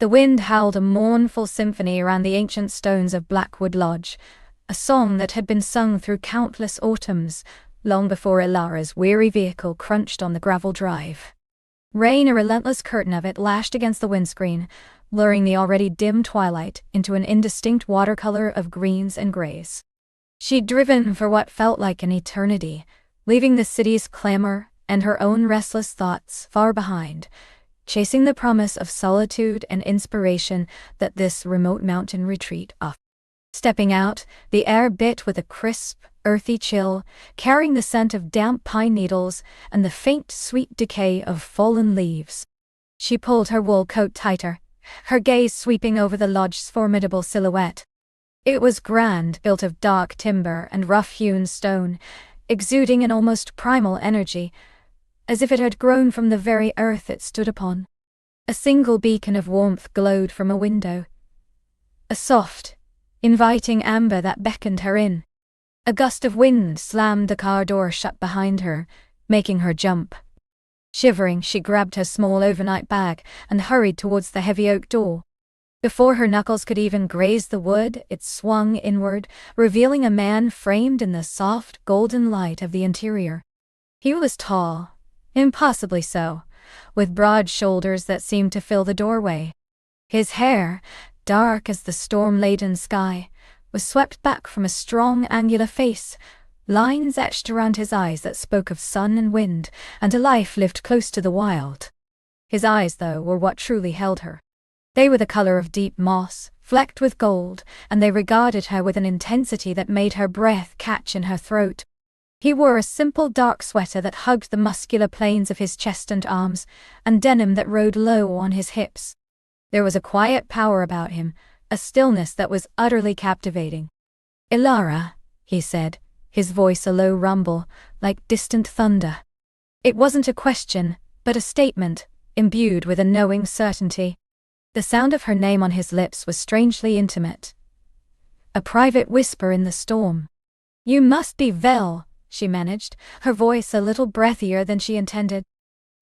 The wind howled a mournful symphony around the ancient stones of Blackwood Lodge, a song that had been sung through countless autumns, long before Ilara's weary vehicle crunched on the gravel drive. Rain, a relentless curtain of it, lashed against the windscreen, blurring the already dim twilight into an indistinct watercolor of greens and grays. She'd driven for what felt like an eternity, leaving the city's clamor and her own restless thoughts far behind, chasing the promise of solitude and inspiration that this remote mountain retreat offered. Stepping out, the air bit with a crisp, earthy chill, carrying the scent of damp pine needles and the faint, sweet decay of fallen leaves. She pulled her wool coat tighter, her gaze sweeping over the lodge's formidable silhouette. It was grand, built of dark timber and rough-hewn stone, exuding an almost primal energy, as if it had grown from the very earth it stood upon. A single beacon of warmth glowed from a window. A soft, inviting amber that beckoned her in. A gust of wind slammed the car door shut behind her, making her jump. Shivering, she grabbed her small overnight bag and hurried towards the heavy oak door. Before her knuckles could even graze the wood, it swung inward, revealing a man framed in the soft, golden light of the interior. He was tall, impossibly so, with broad shoulders that seemed to fill the doorway. His hair, dark as the storm-laden sky, was swept back from a strong, angular face, lines etched around his eyes that spoke of sun and wind, and a life lived close to the wild. His eyes, though, were what truly held her. They were the color of deep moss, flecked with gold, and they regarded her with an intensity that made her breath catch in her throat. He wore a simple dark sweater that hugged the muscular planes of his chest and arms, and denim that rode low on his hips. There was a quiet power about him, a stillness that was utterly captivating. "Ilara," he said, his voice a low rumble, like distant thunder. It wasn't a question, but a statement, imbued with a knowing certainty. The sound of her name on his lips was strangely intimate. A private whisper in the storm. "You must be Vel," she managed, her voice a little breathier than she intended.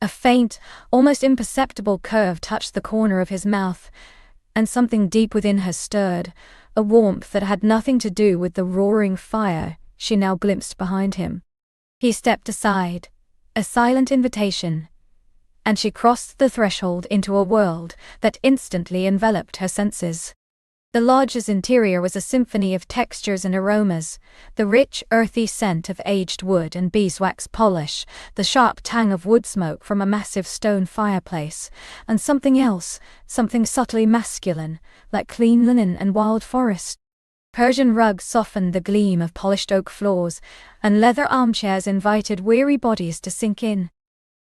A faint, almost imperceptible curve touched the corner of his mouth, and something deep within her stirred, a warmth that had nothing to do with the roaring fire she now glimpsed behind him. He stepped aside, a silent invitation, and she crossed the threshold into a world that instantly enveloped her senses. The lodge's interior was a symphony of textures and aromas, the rich, earthy scent of aged wood and beeswax polish, the sharp tang of wood smoke from a massive stone fireplace, and something else, something subtly masculine, like clean linen and wild forest. Persian rugs softened the gleam of polished oak floors, and leather armchairs invited weary bodies to sink in.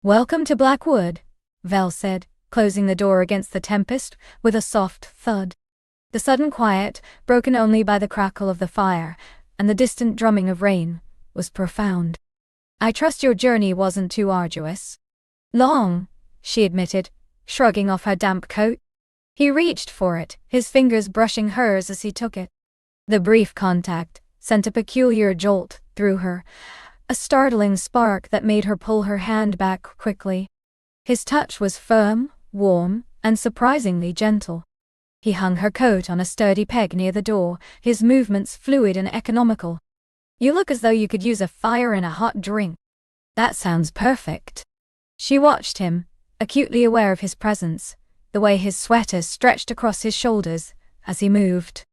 "Welcome to Blackwood," Vel said, closing the door against the tempest with a soft thud. The sudden quiet, broken only by the crackle of the fire and the distant drumming of rain, was profound. "I trust your journey wasn't too arduous." "Long," she admitted, shrugging off her damp coat. He reached for it, his fingers brushing hers as he took it. The brief contact sent a peculiar jolt through her, a startling spark that made her pull her hand back quickly. His touch was firm, warm, and surprisingly gentle. He hung her coat on a sturdy peg near the door, his movements fluid and economical. "You look as though you could use a fire and a hot drink." "That sounds perfect." She watched him, acutely aware of his presence, the way his sweater stretched across his shoulders as he moved.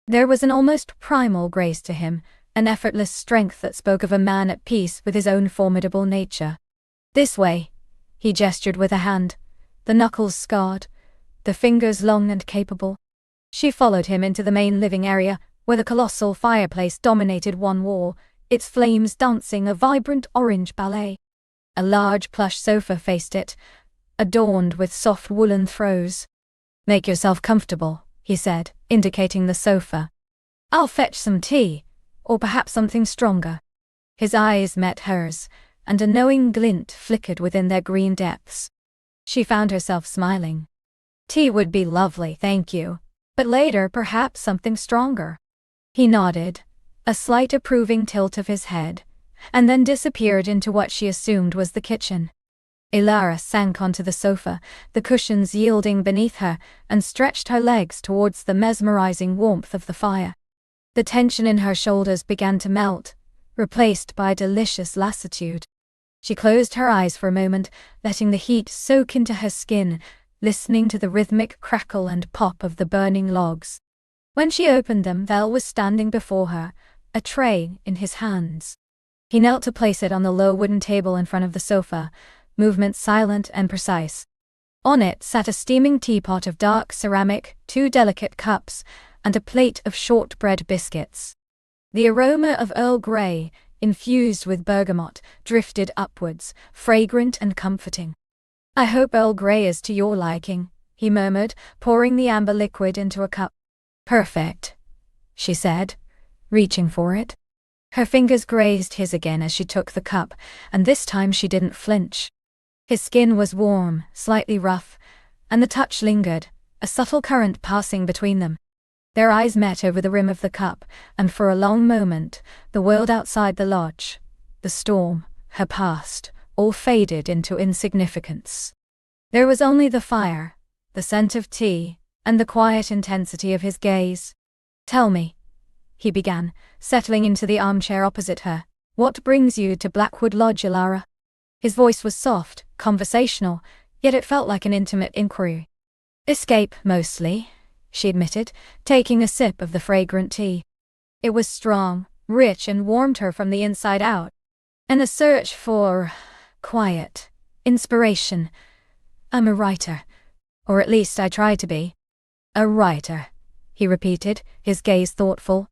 There was an almost primal grace to him, an effortless strength that spoke of a man at peace with his own formidable nature. "This way," he gestured with a hand, the knuckles scarred, the fingers long and capable. She followed him into the main living area, where the colossal fireplace dominated one wall, its flames dancing a vibrant orange ballet. A large plush sofa faced it, adorned with soft woolen throws. "Make yourself comfortable," he said, indicating the sofa. "I'll fetch some tea, or perhaps something stronger." His eyes met hers, and a knowing glint flickered within their green depths. She found herself smiling. "Tea would be lovely, thank you, but later perhaps something stronger." He nodded, a slight approving tilt of his head, and then disappeared into what she assumed was the kitchen. Ilara sank onto the sofa, the cushions yielding beneath her, and stretched her legs towards the mesmerizing warmth of the fire. The tension in her shoulders began to melt, replaced by a delicious lassitude. She closed her eyes for a moment, letting the heat soak into her skin, listening to the rhythmic crackle and pop of the burning logs. When she opened them, Vel was standing before her, a tray in his hands. He knelt to place it on the low wooden table in front of the sofa, movement silent and precise. On it sat a steaming teapot of dark ceramic, 2 delicate cups, and a plate of shortbread biscuits. The aroma of Earl Grey, infused with bergamot, drifted upwards, fragrant and comforting. "I hope Earl Grey is to your liking," he murmured, pouring the amber liquid into a cup. "Perfect," she said, reaching for it. Her fingers grazed his again as she took the cup, and this time she didn't flinch. His skin was warm, slightly rough, and the touch lingered, a subtle current passing between them. Their eyes met over the rim of the cup, and for a long moment, the world outside the lodge, the storm, her past, all faded into insignificance. There was only the fire, the scent of tea, and the quiet intensity of his gaze. "Tell me," he began, settling into the armchair opposite her, "what brings you to Blackwood Lodge, Ilara?" His voice was soft, conversational, yet it felt like an intimate inquiry. "Escape, mostly," she admitted, taking a sip of the fragrant tea. It was strong, rich, and warmed her from the inside out. "And a search for quiet, inspiration. I'm a writer, or at least I try to be." "A writer," he repeated, his gaze thoughtful.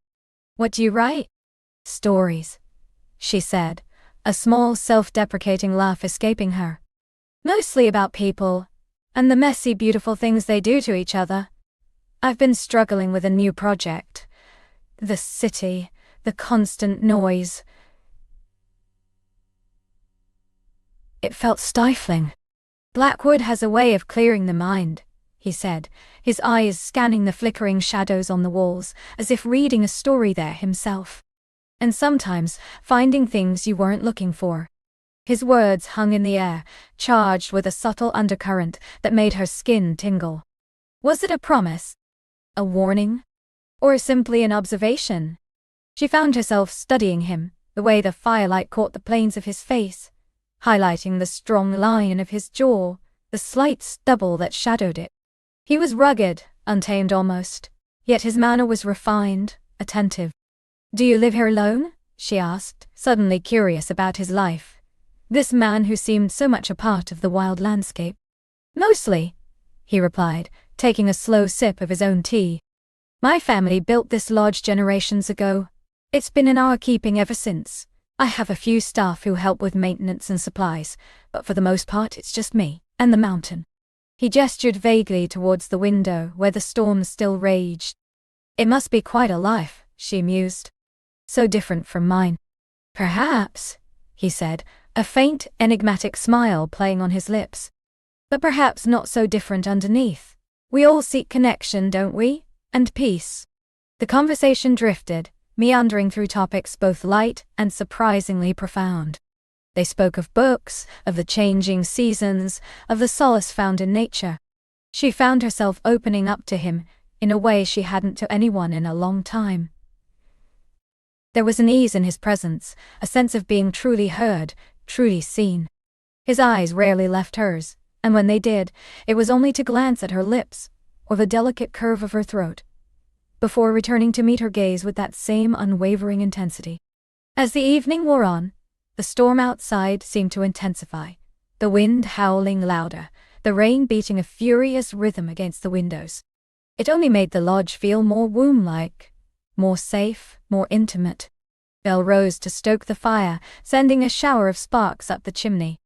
"What do you write?" "Stories," she said, a small self-deprecating laugh escaping her. "Mostly about people, and the messy, beautiful things they do to each other. I've been struggling with a new project. The city, the constant noise. It felt stifling." "Blackwood has a way of clearing the mind," he said, his eyes scanning the flickering shadows on the walls, as if reading a story there himself. "And sometimes finding things you weren't looking for." His words hung in the air, charged with a subtle undercurrent that made her skin tingle. Was it a promise? A warning? Or simply an observation? She found herself studying him, the way the firelight caught the planes of his face, highlighting the strong line of his jaw, the slight stubble that shadowed it. He was rugged, untamed almost, yet his manner was refined, attentive. "Do you live here alone?" she asked, suddenly curious about his life. This man who seemed so much a part of the wild landscape. "Mostly," he replied, taking a slow sip of his own tea. "My family built this lodge generations ago. It's been in our keeping ever since. I have a few staff who help with maintenance and supplies, but for the most part it's just me and the mountain." He gestured vaguely towards the window where the storm still raged. "It must be quite a life," she mused. "So different from mine." "Perhaps," he said, a faint, enigmatic smile playing on his lips. "But perhaps not so different underneath. We all seek connection, don't we? And peace." The conversation drifted, meandering through topics both light and surprisingly profound. They spoke of books, of the changing seasons, of the solace found in nature. She found herself opening up to him in a way she hadn't to anyone in a long time. There was an ease in his presence, a sense of being truly heard, truly seen. His eyes rarely left hers, and when they did, it was only to glance at her lips, or the delicate curve of her throat, before returning to meet her gaze with that same unwavering intensity. As the evening wore on, the storm outside seemed to intensify, the wind howling louder, the rain beating a furious rhythm against the windows. It only made the lodge feel more womb-like, more safe, more intimate. Belle rose to stoke the fire, sending a shower of sparks up the chimney.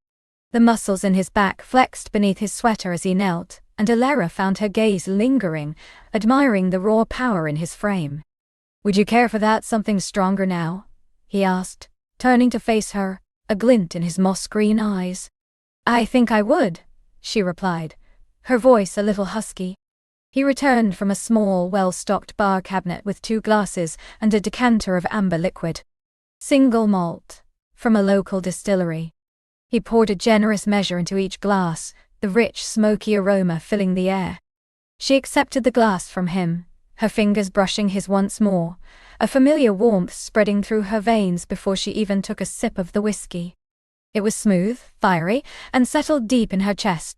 The muscles in his back flexed beneath his sweater as he knelt, and Ilara found her gaze lingering, admiring the raw power in his frame. "Would you care for that something stronger now?" he asked, turning to face her, a glint in his moss-green eyes. "I think I would," she replied, her voice a little husky. He returned from a small, well-stocked bar cabinet with 2 glasses and a decanter of amber liquid. Single malt, from a local distillery. He poured a generous measure into each glass, the rich, smoky aroma filling the air. She accepted the glass from him, her fingers brushing his once more, a familiar warmth spreading through her veins before she even took a sip of the whiskey. It was smooth, fiery, and settled deep in her chest.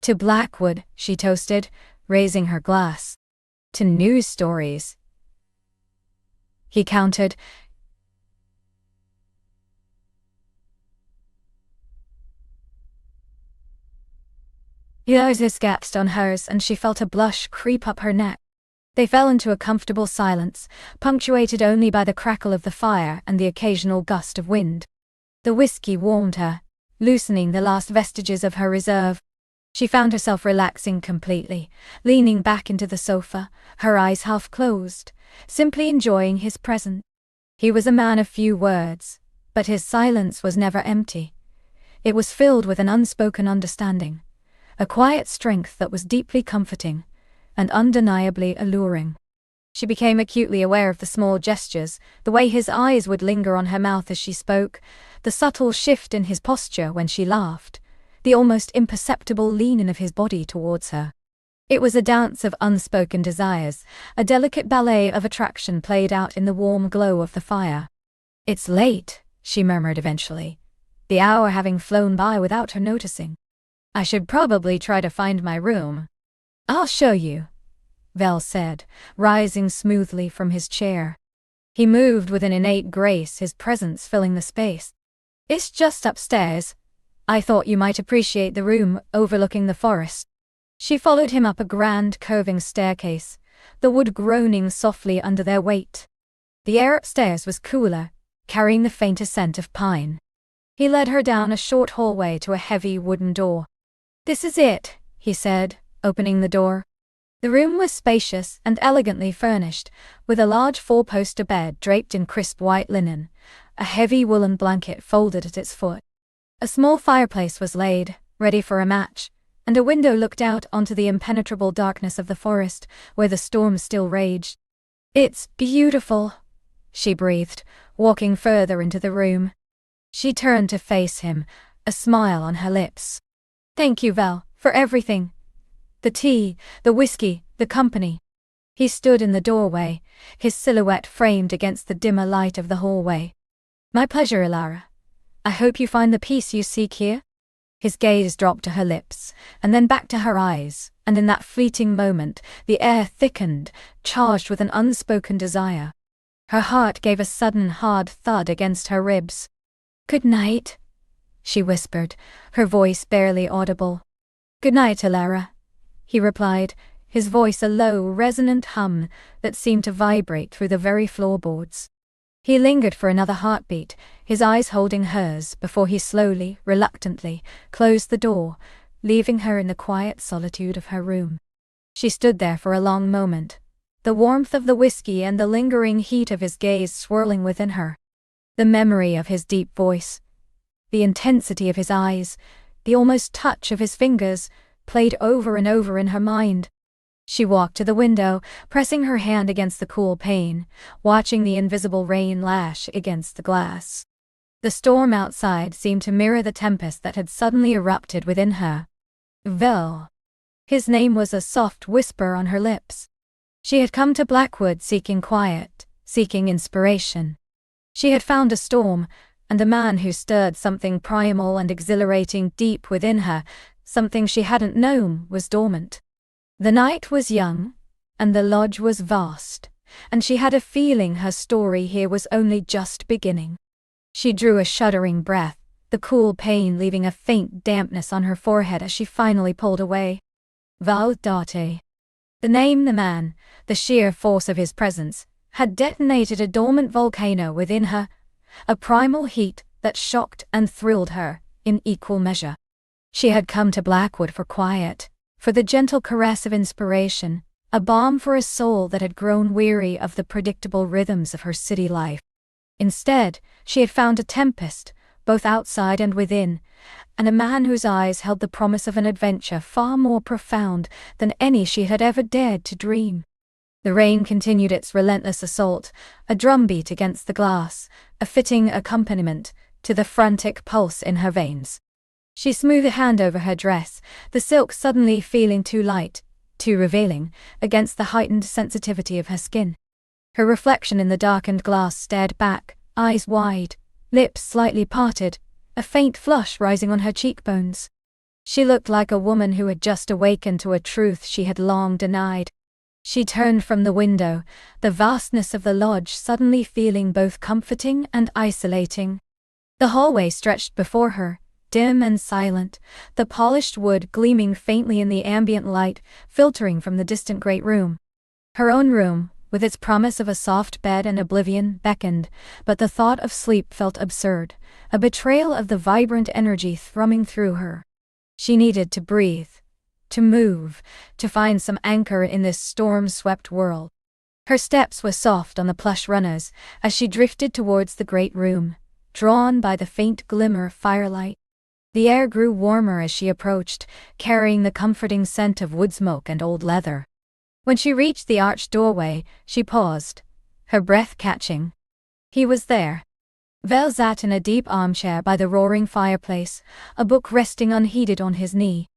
To Blackwood, she toasted, raising her glass. To news stories, he countered. His gasped on hers, and she felt a blush creep up her neck. They fell into a comfortable silence, punctuated only by the crackle of the fire and the occasional gust of wind. The whiskey warmed her, loosening the last vestiges of her reserve. She found herself relaxing completely, leaning back into the sofa, her eyes half closed, simply enjoying his presence. He was a man of few words, but his silence was never empty. It was filled with an unspoken understanding, a quiet strength that was deeply comforting and undeniably alluring. She became acutely aware of the small gestures, the way his eyes would linger on her mouth as she spoke, the subtle shift in his posture when she laughed, the almost imperceptible lean-in of his body towards her. It was a dance of unspoken desires, a delicate ballet of attraction played out in the warm glow of the fire. "It's late," she murmured eventually, the hour having flown by without her noticing. "I should probably try to find my room." "I'll show you," Vel said, rising smoothly from his chair. He moved with an innate grace, his presence filling the space. "It's just upstairs. I thought you might appreciate the room overlooking the forest." She followed him up a grand curving staircase, the wood groaning softly under their weight. The air upstairs was cooler, carrying the fainter scent of pine. He led her down a short hallway to a heavy wooden door. "This is it," he said, opening the door. The room was spacious and elegantly furnished, with a large four-poster bed draped in crisp white linen, a heavy woolen blanket folded at its foot. A small fireplace was laid, ready for a match, and a window looked out onto the impenetrable darkness of the forest, where the storm still raged. "It's beautiful," she breathed, walking further into the room. She turned to face him, a smile on her lips. "Thank you, Vel, for everything. The tea, the whiskey, the company." He stood in the doorway, his silhouette framed against the dimmer light of the hallway. "My pleasure, Ilara. I hope you find the peace you seek here." His gaze dropped to her lips, and then back to her eyes, and in that fleeting moment, the air thickened, charged with an unspoken desire. Her heart gave a sudden hard thud against her ribs. "Good night," she whispered, her voice barely audible. "Good night, Ilara," he replied, his voice a low, resonant hum that seemed to vibrate through the very floorboards. He lingered for another heartbeat, his eyes holding hers, before he slowly, reluctantly, closed the door, leaving her in the quiet solitude of her room. She stood there for a long moment, the warmth of the whiskey and the lingering heat of his gaze swirling within her. The memory of his deep voice, the intensity of his eyes, the almost touch of his fingers, played over and over in her mind. She walked to the window, pressing her hand against the cool pane, watching the invisible rain lash against the glass. The storm outside seemed to mirror the tempest that had suddenly erupted within her. Vel. His name was a soft whisper on her lips. She had come to Blackwood seeking quiet, seeking inspiration. She had found a storm, and a man who stirred something primal and exhilarating deep within her, something she hadn't known was dormant. The night was young, and the lodge was vast, and she had a feeling her story here was only just beginning. She drew a shuddering breath, the cool pain leaving a faint dampness on her forehead as she finally pulled away. Val Date. The name, the man, the sheer force of his presence, had detonated a dormant volcano within her, a primal heat that shocked and thrilled her in equal measure. She had come to Blackwood for quiet, for the gentle caress of inspiration, a balm for a soul that had grown weary of the predictable rhythms of her city life. Instead, she had found a tempest, both outside and within, and a man whose eyes held the promise of an adventure far more profound than any she had ever dared to dream. The rain continued its relentless assault, a drumbeat against the glass, a fitting accompaniment to the frantic pulse in her veins. She smoothed a hand over her dress, the silk suddenly feeling too light, too revealing, against the heightened sensitivity of her skin. Her reflection in the darkened glass stared back, eyes wide, lips slightly parted, a faint flush rising on her cheekbones. She looked like a woman who had just awakened to a truth she had long denied. She turned from the window, the vastness of the lodge suddenly feeling both comforting and isolating. The hallway stretched before her, dim and silent, the polished wood gleaming faintly in the ambient light filtering from the distant great room. Her own room, with its promise of a soft bed and oblivion, beckoned, but the thought of sleep felt absurd, a betrayal of the vibrant energy thrumming through her. She needed to breathe, to move, to find some anchor in this storm-swept world. Her steps were soft on the plush runners as she drifted towards the great room, drawn by the faint glimmer of firelight. The air grew warmer as she approached, carrying the comforting scent of wood smoke and old leather. When she reached the arched doorway, she paused, her breath catching. He was there. Vel sat in a deep armchair by the roaring fireplace, a book resting unheeded on his knee.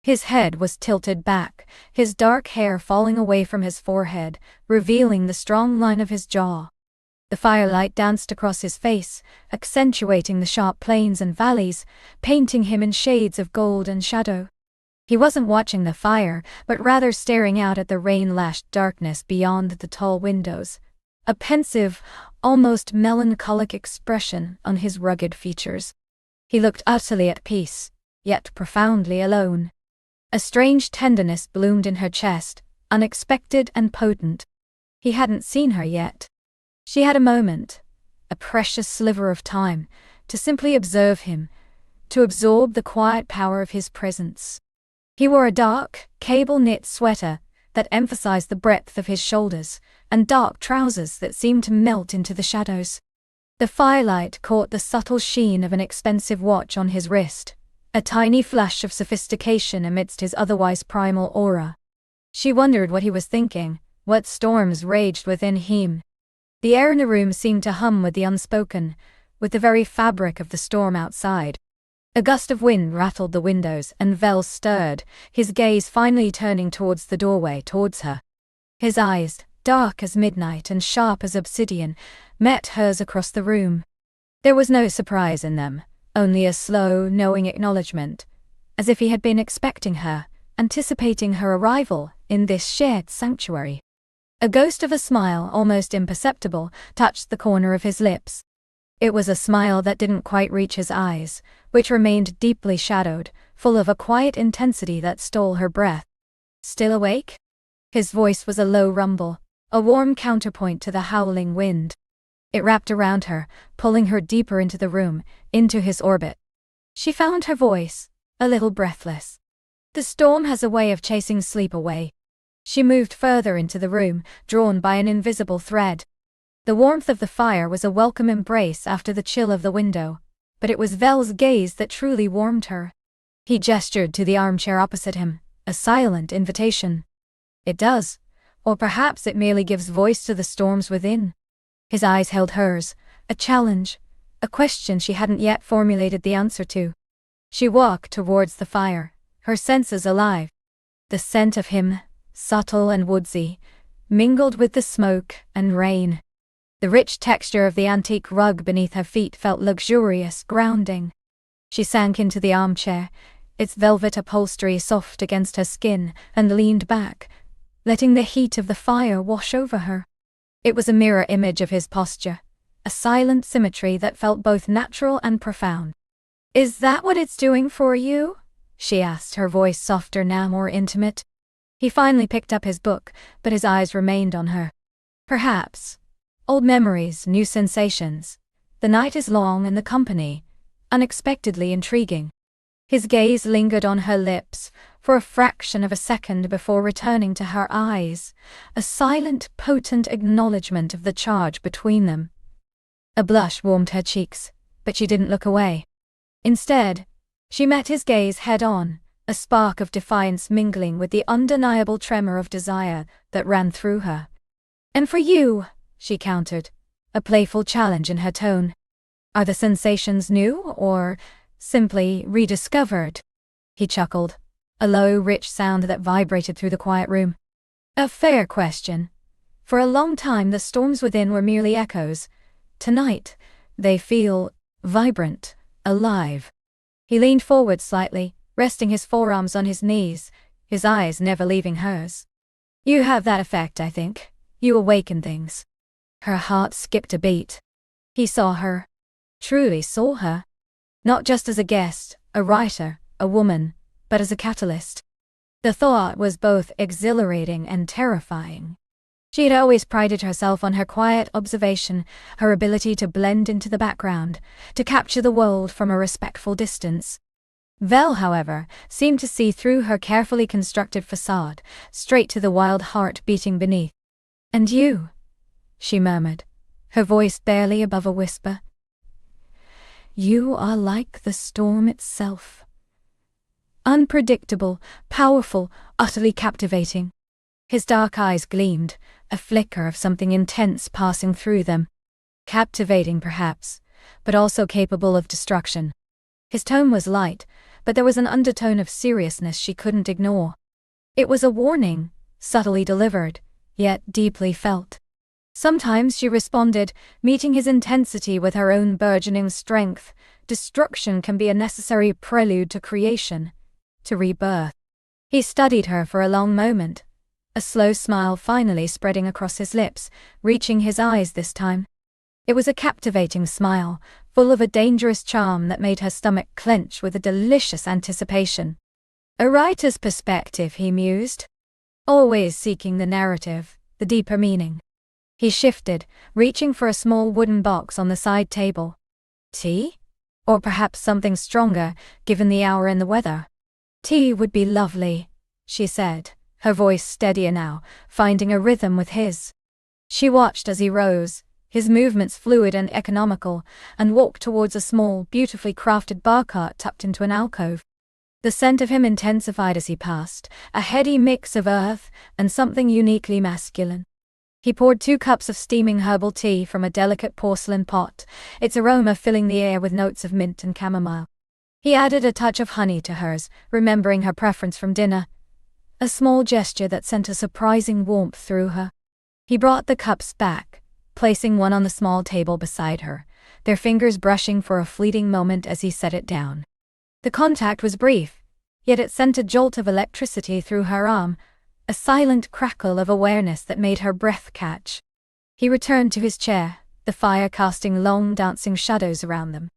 His head was tilted back, his dark hair falling away from his forehead, revealing the strong line of his jaw. The firelight danced across his face, accentuating the sharp plains and valleys, painting him in shades of gold and shadow. He wasn't watching the fire, but rather staring out at the rain-lashed darkness beyond the tall windows, a pensive, almost melancholic expression on his rugged features. He looked utterly at peace, yet profoundly alone. A strange tenderness bloomed in her chest, unexpected and potent. He hadn't seen her yet. She had a moment, a precious sliver of time, to simply observe him, to absorb the quiet power of his presence. He wore a dark, cable-knit sweater that emphasized the breadth of his shoulders, and dark trousers that seemed to melt into the shadows. The firelight caught the subtle sheen of an expensive watch on his wrist, a tiny flash of sophistication amidst his otherwise primal aura. She wondered what he was thinking, what storms raged within him. The air in the room seemed to hum with the unspoken, with the very fabric of the storm outside. A gust of wind rattled the windows and Vel stirred, his gaze finally turning towards the doorway towards her. His eyes, dark as midnight and sharp as obsidian, met hers across the room. There was no surprise in them, only a slow, knowing acknowledgement, as if he had been expecting her, anticipating her arrival in this shared sanctuary. A ghost of a smile, almost imperceptible, touched the corner of his lips. It was a smile that didn't quite reach his eyes, which remained deeply shadowed, full of a quiet intensity that stole her breath. "Still awake?" His voice was a low rumble, a warm counterpoint to the howling wind. It wrapped around her, pulling her deeper into the room, into his orbit. She found her voice, a little breathless. The storm has a way of chasing sleep away. She moved further into the room, drawn by an invisible thread. The warmth of the fire was a welcome embrace after the chill of the window, but it was Vel's gaze that truly warmed her. He gestured to the armchair opposite him, a silent invitation. "It does, or perhaps it merely gives voice to the storms within." His eyes held hers, a challenge, a question she hadn't yet formulated the answer to. She walked towards the fire, her senses alive. The scent of him, subtle and woodsy, mingled with the smoke and rain. The rich texture of the antique rug beneath her feet felt luxurious, grounding. She sank into the armchair, its velvet upholstery soft against her skin, and leaned back, letting the heat of the fire wash over her. It was a mirror image of his posture, a silent symmetry that felt both natural and profound. "Is that what it's doing for you?" she asked, her voice softer now, more intimate. He finally picked up his book, but his eyes remained on her. "Perhaps. Old memories, new sensations. The night is long and the company unexpectedly intriguing." His gaze lingered on her lips for a fraction of a second before returning to her eyes, a silent, potent acknowledgement of the charge between them. A blush warmed her cheeks, but she didn't look away. Instead, she met his gaze head-on, a spark of defiance mingling with the undeniable tremor of desire that ran through her. "And for you," she countered, a playful challenge in her tone. "Are the sensations new, or Simply rediscovered. He chuckled, a low, rich sound that vibrated through the quiet room. A fair question. For a long time the storms within were merely echoes. Tonight, they feel vibrant, alive. He leaned forward slightly, resting his forearms on his knees, his eyes never leaving hers. You have that effect, I think. You awaken things. Her heart skipped a beat. He saw her. Truly saw her. Not just as a guest, a writer, a woman, but as a catalyst. The thought was both exhilarating and terrifying. She had always prided herself on her quiet observation, her ability to blend into the background, to capture the world from a respectful distance. Vel, however, seemed to see through her carefully constructed facade, straight to the wild heart beating beneath. And you, she murmured, her voice barely above a whisper. You are like the storm itself. Unpredictable, powerful, utterly captivating. His dark eyes gleamed, a flicker of something intense passing through them. Captivating, perhaps, but also capable of destruction. His tone was light, but there was an undertone of seriousness she couldn't ignore. It was a warning, subtly delivered, yet deeply felt. Sometimes she responded, meeting his intensity with her own burgeoning strength. Destruction can be a necessary prelude to creation, to rebirth. He studied her for a long moment, a slow smile finally spreading across his lips, reaching his eyes this time. It was a captivating smile, full of a dangerous charm that made her stomach clench with a delicious anticipation. A writer's perspective, he mused. Always seeking the narrative, the deeper meaning. He shifted, reaching for a small wooden box on the side table. Tea? Or perhaps something stronger, given the hour and the weather. Tea would be lovely, she said, her voice steadier now, finding a rhythm with his. She watched as he rose, his movements fluid and economical, and walked towards a small, beautifully crafted bar cart tucked into an alcove. The scent of him intensified as he passed, a heady mix of earth and something uniquely masculine. He poured 2 cups of steaming herbal tea from a delicate porcelain pot, its aroma filling the air with notes of mint and chamomile. He added a touch of honey to hers, remembering her preference from dinner. A small gesture that sent a surprising warmth through her. He brought the cups back, placing one on the small table beside her, their fingers brushing for a fleeting moment as he set it down. The contact was brief, yet it sent a jolt of electricity through her arm, a silent crackle of awareness that made her breath catch. He returned to his chair, the fire casting long dancing shadows around them.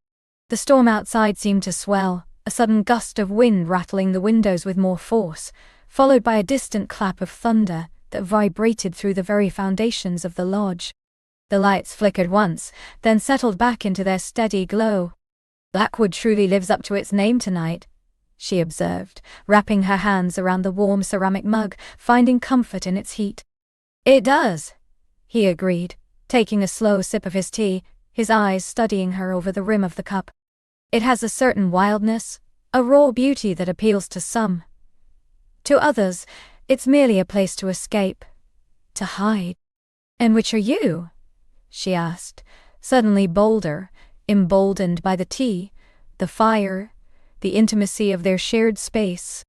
The storm outside seemed to swell, a sudden gust of wind rattling the windows with more force, followed by a distant clap of thunder that vibrated through the very foundations of the lodge. The lights flickered once, then settled back into their steady glow. Blackwood truly lives up to its name tonight, she observed, wrapping her hands around the warm ceramic mug, finding comfort in its heat. It does, he agreed, taking a slow sip of his tea, his eyes studying her over the rim of the cup. It has a certain wildness, a raw beauty that appeals to some. To others, it's merely a place to escape, to hide. And which are you? She asked, suddenly bolder, emboldened by the tea, the fire, the intimacy of their shared space.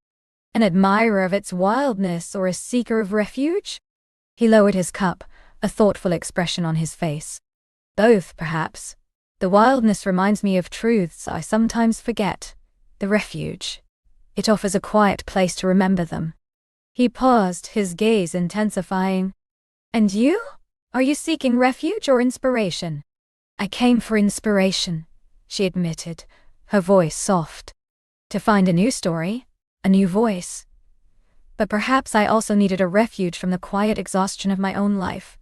An admirer of its wildness or a seeker of refuge? He lowered his cup, a thoughtful expression on his face. Both, perhaps. The wildness reminds me of truths I sometimes forget. The refuge. It offers a quiet place to remember them. He paused, his gaze intensifying. And you? Are you seeking refuge or inspiration? I came for inspiration, she admitted, her voice soft. To find a new story, a new voice. But perhaps I also needed a refuge from the quiet exhaustion of my own life.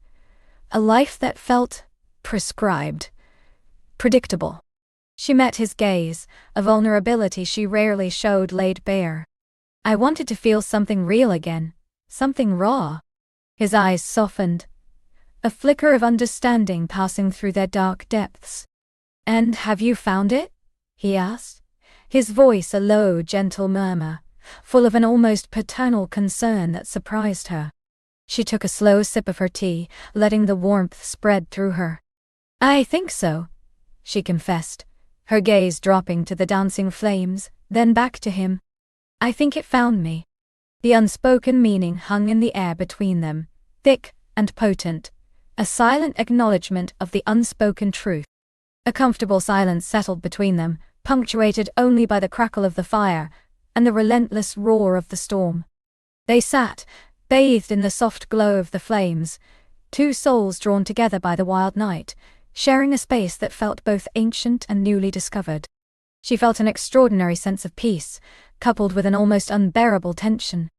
A life that felt prescribed, predictable. She met his gaze, a vulnerability she rarely showed laid bare. I wanted to feel something real again, something raw. His eyes softened, a flicker of understanding passing through their dark depths. And have you found it? He asked, his voice a low, gentle murmur, full of an almost paternal concern that surprised her. She took a slow sip of her tea, letting the warmth spread through her. I think so, she confessed, her gaze dropping to the dancing flames, then back to him. "I think it found me." The unspoken meaning hung in the air between them, thick and potent, a silent acknowledgement of the unspoken truth. A comfortable silence settled between them, punctuated only by the crackle of the fire and the relentless roar of the storm. They sat, bathed in the soft glow of the flames, two souls drawn together by the wild night, sharing a space that felt both ancient and newly discovered. She felt an extraordinary sense of peace, coupled with an almost unbearable tension.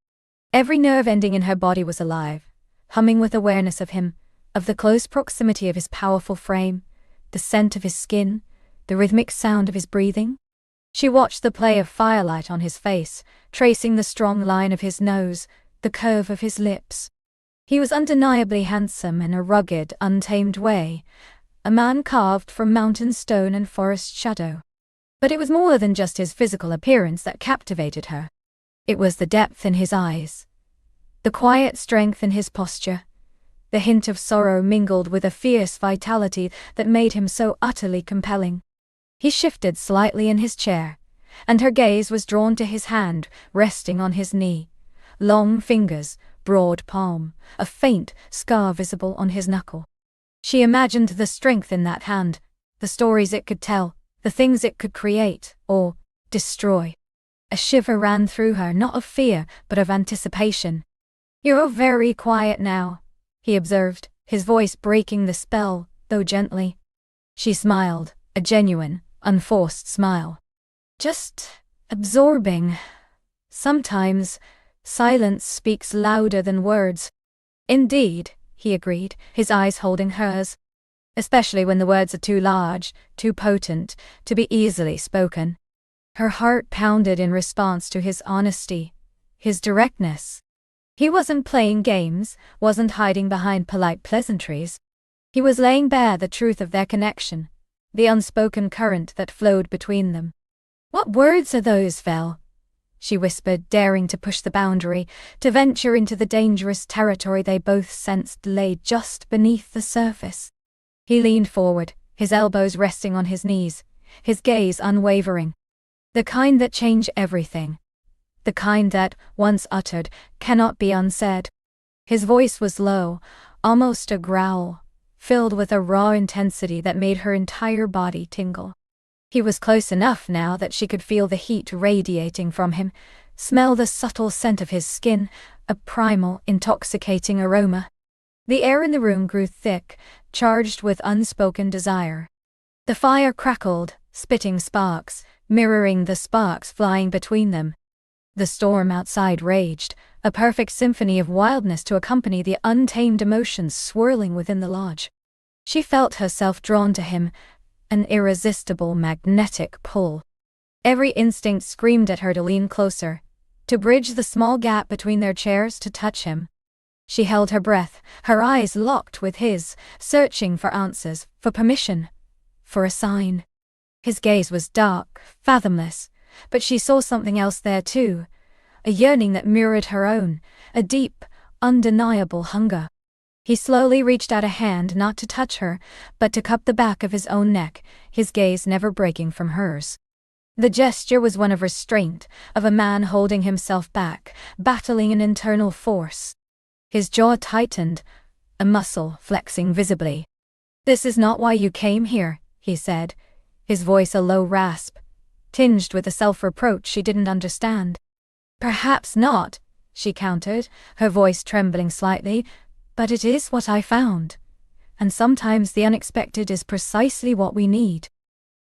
Every nerve ending in her body was alive, humming with awareness of him, of the close proximity of his powerful frame, the scent of his skin, the rhythmic sound of his breathing. She watched the play of firelight on his face, tracing the strong line of his nose, the curve of his lips. He was undeniably handsome in a rugged, untamed way, a man carved from mountain stone and forest shadow. But it was more than just his physical appearance that captivated her. It was the depth in his eyes, the quiet strength in his posture, the hint of sorrow mingled with a fierce vitality that made him so utterly compelling. He shifted slightly in his chair, and her gaze was drawn to his hand resting on his knee. Long fingers, broad palm, a faint scar visible on his knuckle. She imagined the strength in that hand, the stories it could tell, the things it could create, or destroy. A shiver ran through her, not of fear, but of anticipation. "You're very quiet now," he observed, his voice breaking the spell, though gently. She smiled, a genuine, unforced smile. "Just absorbing. Sometimes silence speaks louder than words." "Indeed," he agreed, his eyes holding hers. "Especially when the words are too large, too potent, to be easily spoken." Her heart pounded in response to his honesty, his directness. He wasn't playing games, wasn't hiding behind polite pleasantries. He was laying bare the truth of their connection, the unspoken current that flowed between them. "What words are those, Vel?" she whispered, daring to push the boundary, to venture into the dangerous territory they both sensed lay just beneath the surface. He leaned forward, his elbows resting on his knees, his gaze unwavering. "The kind that change everything. The kind that, once uttered, cannot be unsaid." His voice was low, almost a growl, filled with a raw intensity that made her entire body tingle. He was close enough now that she could feel the heat radiating from him, smell the subtle scent of his skin, a primal, intoxicating aroma. The air in the room grew thick, charged with unspoken desire. The fire crackled, spitting sparks, mirroring the sparks flying between them. The storm outside raged, a perfect symphony of wildness to accompany the untamed emotions swirling within the lodge. She felt herself drawn to him, an irresistible magnetic pull. Every instinct screamed at her to lean closer, to bridge the small gap between their chairs, to touch him. She held her breath, her eyes locked with his, searching for answers, for permission, for a sign. His gaze was dark, fathomless, but she saw something else there too, a yearning that mirrored her own, a deep, undeniable hunger. He slowly reached out a hand not to touch her, but to cup the back of his own neck, his gaze never breaking from hers. The gesture was one of restraint, of a man holding himself back, battling an internal force. His jaw tightened, a muscle flexing visibly. "This is not why you came here," he said, his voice a low rasp, tinged with a self-reproach she didn't understand. "Perhaps not," she countered, her voice trembling slightly, "but it is what I found. And sometimes the unexpected is precisely what we need."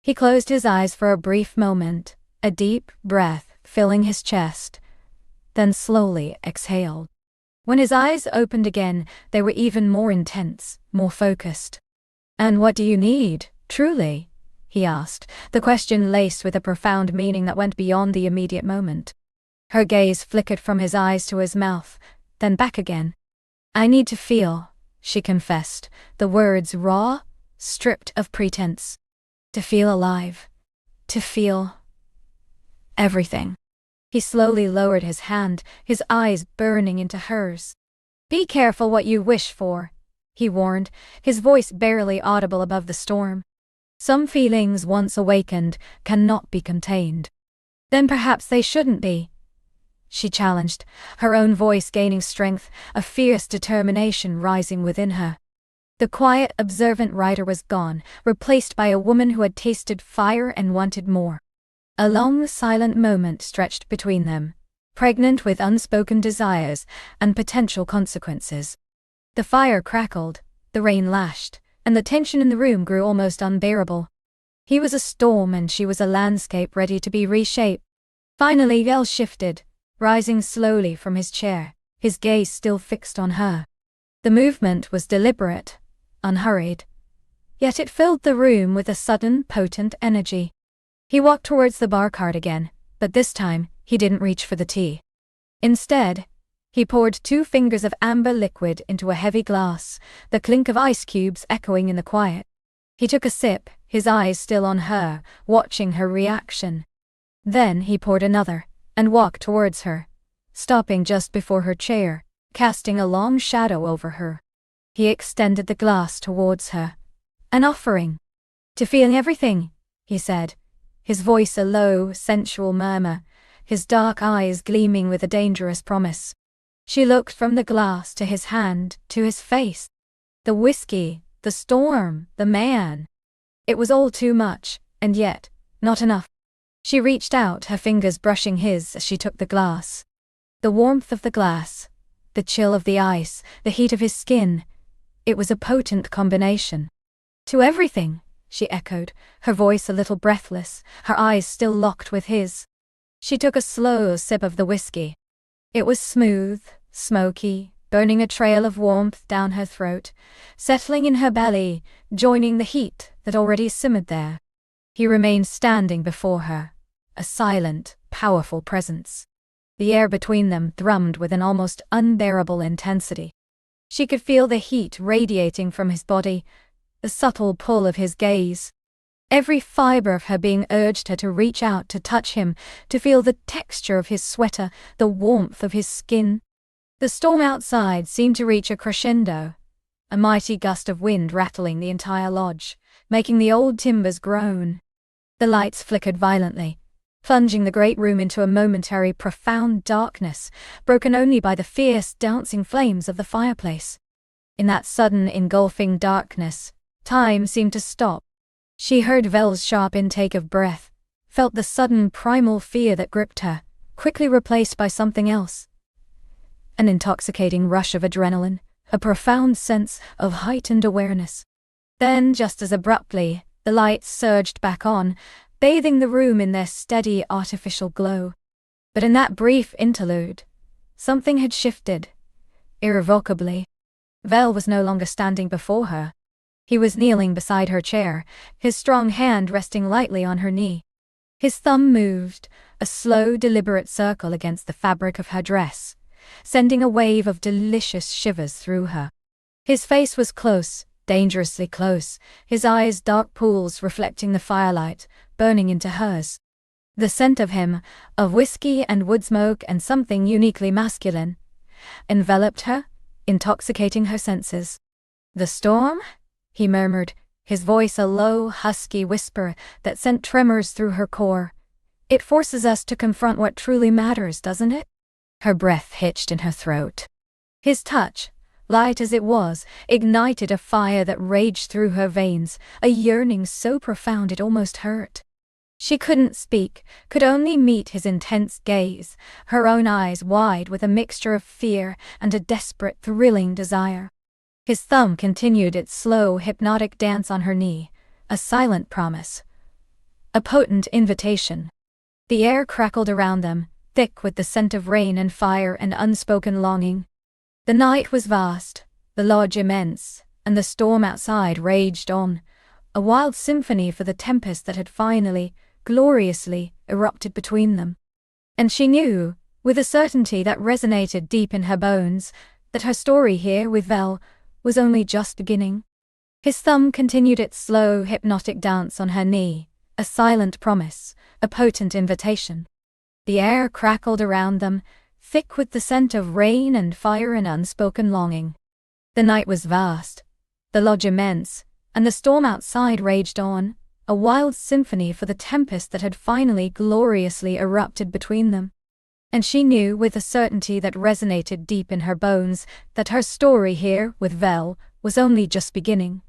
He closed his eyes for a brief moment, a deep breath filling his chest, then slowly exhaled. When his eyes opened again, they were even more intense, more focused. "And what do you need, truly?" he asked, the question laced with a profound meaning that went beyond the immediate moment. Her gaze flickered from his eyes to his mouth, then back again. "I need to feel," she confessed, the words raw, stripped of pretense. "To feel alive. To feel everything." He slowly lowered his hand, his eyes burning into hers. "Be careful what you wish for," he warned, his voice barely audible above the storm. Some feelings, once awakened, cannot be contained. Then perhaps they shouldn't be, she challenged, her own voice gaining strength, a fierce determination rising within her. The quiet, observant writer was gone, replaced by a woman who had tasted fire and wanted more. A long, silent moment stretched between them, pregnant with unspoken desires and potential consequences. The fire crackled, the rain lashed, and the tension in the room grew almost unbearable. He was a storm and she was a landscape ready to be reshaped. Finally, Vel shifted, rising slowly from his chair, his gaze still fixed on her. The movement was deliberate, unhurried. Yet it filled the room with a sudden, potent energy. He walked towards the bar cart again, but this time, he didn't reach for the tea. Instead, he poured 2 fingers of amber liquid into a heavy glass, the clink of ice cubes echoing in the quiet. He took a sip, his eyes still on her, watching her reaction. Then he poured another, and walked towards her, stopping just before her chair, casting a long shadow over her. He extended the glass towards her. An offering. To feel everything, he said, his voice a low, sensual murmur, his dark eyes gleaming with a dangerous promise. She looked from the glass to his hand, to his face. The whiskey, the storm, the man. It was all too much, and yet, not enough. She reached out, her fingers brushing his as she took the glass. The warmth of the glass, the chill of the ice, the heat of his skin. It was a potent combination. To everything, she echoed, her voice a little breathless, her eyes still locked with his. She took a slow sip of the whiskey. It was smooth, smoky, burning a trail of warmth down her throat, settling in her belly, joining the heat that already simmered there. He remained standing before her, a silent, powerful presence. The air between them thrummed with an almost unbearable intensity. She could feel the heat radiating from his body, the subtle pull of his gaze. Every fiber of her being urged her to reach out to touch him, to feel the texture of his sweater, the warmth of his skin. The storm outside seemed to reach a crescendo, a mighty gust of wind rattling the entire lodge, making the old timbers groan. The lights flickered violently, plunging the great room into a momentary profound darkness, broken only by the fierce dancing flames of the fireplace. In that sudden engulfing darkness, time seemed to stop. She heard Vel's sharp intake of breath, felt the sudden primal fear that gripped her, quickly replaced by something else. An intoxicating rush of adrenaline, a profound sense of heightened awareness. Then, just as abruptly, the lights surged back on, bathing the room in their steady artificial glow. But in that brief interlude, something had shifted, irrevocably. Vel was no longer standing before her. He was kneeling beside her chair, his strong hand resting lightly on her knee. His thumb moved, a slow, deliberate circle against the fabric of her dress, sending a wave of delicious shivers through her. His face was close, dangerously close, his eyes dark pools reflecting the firelight, burning into hers. The scent of him, of whiskey and wood smoke and something uniquely masculine, enveloped her, intoxicating her senses. "The storm?" he murmured, his voice a low, husky whisper that sent tremors through her core. "It forces us to confront what truly matters, doesn't it?" Her breath hitched in her throat. His touch, light as it was, ignited a fire that raged through her veins, a yearning so profound it almost hurt. She couldn't speak, could only meet his intense gaze, her own eyes wide with a mixture of fear and a desperate, thrilling desire. His thumb continued its slow, hypnotic dance on her knee, a silent promise, a potent invitation. The air crackled around them, thick with the scent of rain and fire and unspoken longing. The night was vast, the lodge immense, and the storm outside raged on, a wild symphony for the tempest that had finally, gloriously, erupted between them. And she knew, with a certainty that resonated deep in her bones, that her story here with Vel was only just beginning. His thumb continued its slow, hypnotic dance on her knee, a silent promise, a potent invitation. The air crackled around them, thick with the scent of rain and fire and unspoken longing. The night was vast, the lodge immense, and the storm outside raged on, a wild symphony for the tempest that had finally gloriously erupted between them. And she knew with a certainty that resonated deep in her bones that her story here with Vel was only just beginning.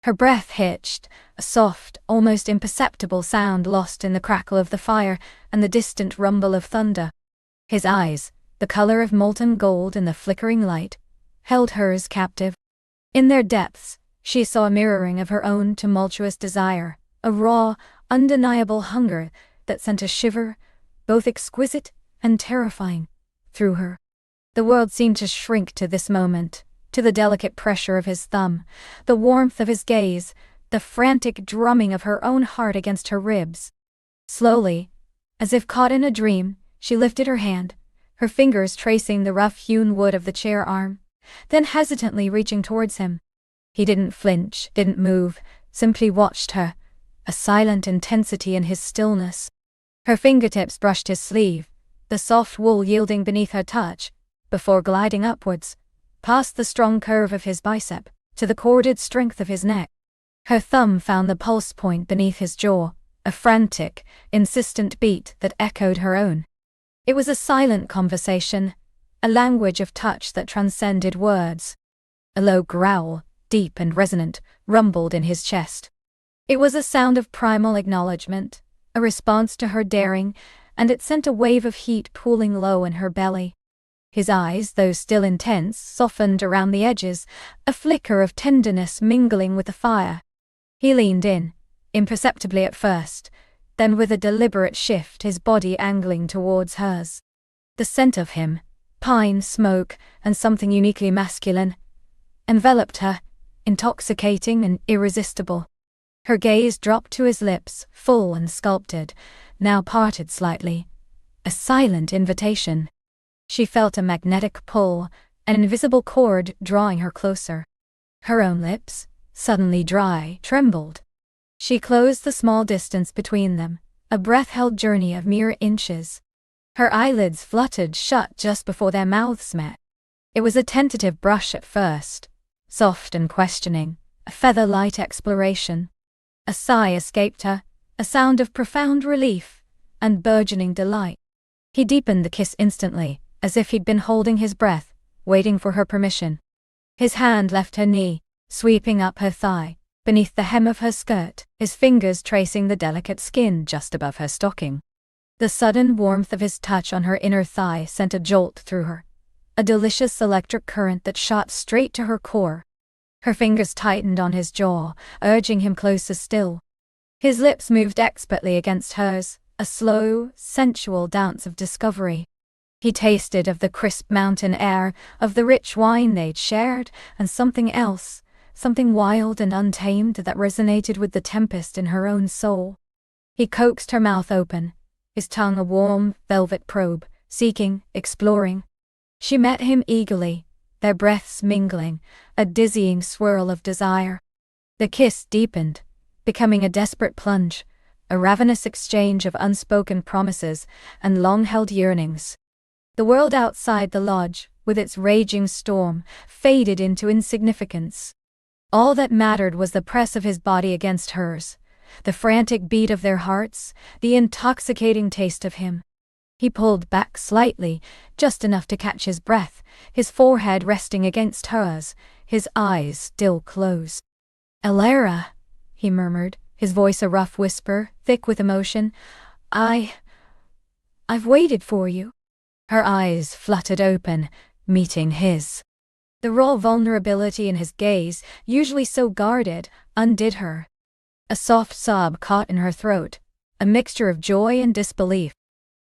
Her breath hitched, a soft, almost imperceptible sound lost in the crackle of the fire and the distant rumble of thunder. His eyes, the color of molten gold in the flickering light, held hers captive. In their depths, she saw a mirroring of her own tumultuous desire, a raw, undeniable hunger that sent a shiver, both exquisite and terrifying, through her. The world seemed to shrink to this moment, to the delicate pressure of his thumb, the warmth of his gaze, the frantic drumming of her own heart against her ribs. Slowly, as if caught in a dream, she lifted her hand, her fingers tracing the rough-hewn wood of the chair arm, then hesitantly reaching towards him. He didn't flinch, didn't move, simply watched her, a silent intensity in his stillness. Her fingertips brushed his sleeve, the soft wool yielding beneath her touch, before gliding upwards, past the strong curve of his bicep, to the corded strength of his neck. Her thumb found the pulse point beneath his jaw, a frantic, insistent beat that echoed her own. It was a silent conversation, a language of touch that transcended words. A low growl, deep and resonant, rumbled in his chest. It was a sound of primal acknowledgement, a response to her daring, and it sent a wave of heat pooling low in her belly. His eyes, though still intense, softened around the edges, a flicker of tenderness mingling with the fire. He leaned in, imperceptibly at first, then with a deliberate shift his body angling towards hers. The scent of him, pine, smoke, and something uniquely masculine, enveloped her, intoxicating and irresistible. Her gaze dropped to his lips, full and sculpted, now parted slightly. A silent invitation. She felt a magnetic pull, an invisible cord drawing her closer. Her own lips, suddenly dry, trembled. She closed the small distance between them, a breath-held journey of mere inches. Her eyelids fluttered shut just before their mouths met. It was a tentative brush at first, soft and questioning, a feather-light exploration. A sigh escaped her, a sound of profound relief and burgeoning delight. He deepened the kiss instantly, as if he'd been holding his breath, waiting for her permission. His hand left her knee, sweeping up her thigh, beneath the hem of her skirt, his fingers tracing the delicate skin just above her stocking. The sudden warmth of his touch on her inner thigh sent a jolt through her, a delicious electric current that shot straight to her core. Her fingers tightened on his jaw, urging him closer still. His lips moved expertly against hers, a slow, sensual dance of discovery. He tasted of the crisp mountain air, of the rich wine they'd shared, and something else, something wild and untamed that resonated with the tempest in her own soul. He coaxed her mouth open, his tongue a warm, velvet probe, seeking, exploring. She met him eagerly, their breaths mingling, a dizzying swirl of desire. The kiss deepened, becoming a desperate plunge, a ravenous exchange of unspoken promises and long-held yearnings. The world outside the lodge, with its raging storm, faded into insignificance. All that mattered was the press of his body against hers, the frantic beat of their hearts, the intoxicating taste of him. He pulled back slightly, just enough to catch his breath, his forehead resting against hers, his eyes still closed. "Elara," he murmured, his voice a rough whisper, thick with emotion. I've waited for you." Her eyes fluttered open, meeting his. The raw vulnerability in his gaze, usually so guarded, undid her. A soft sob caught in her throat, a mixture of joy and disbelief.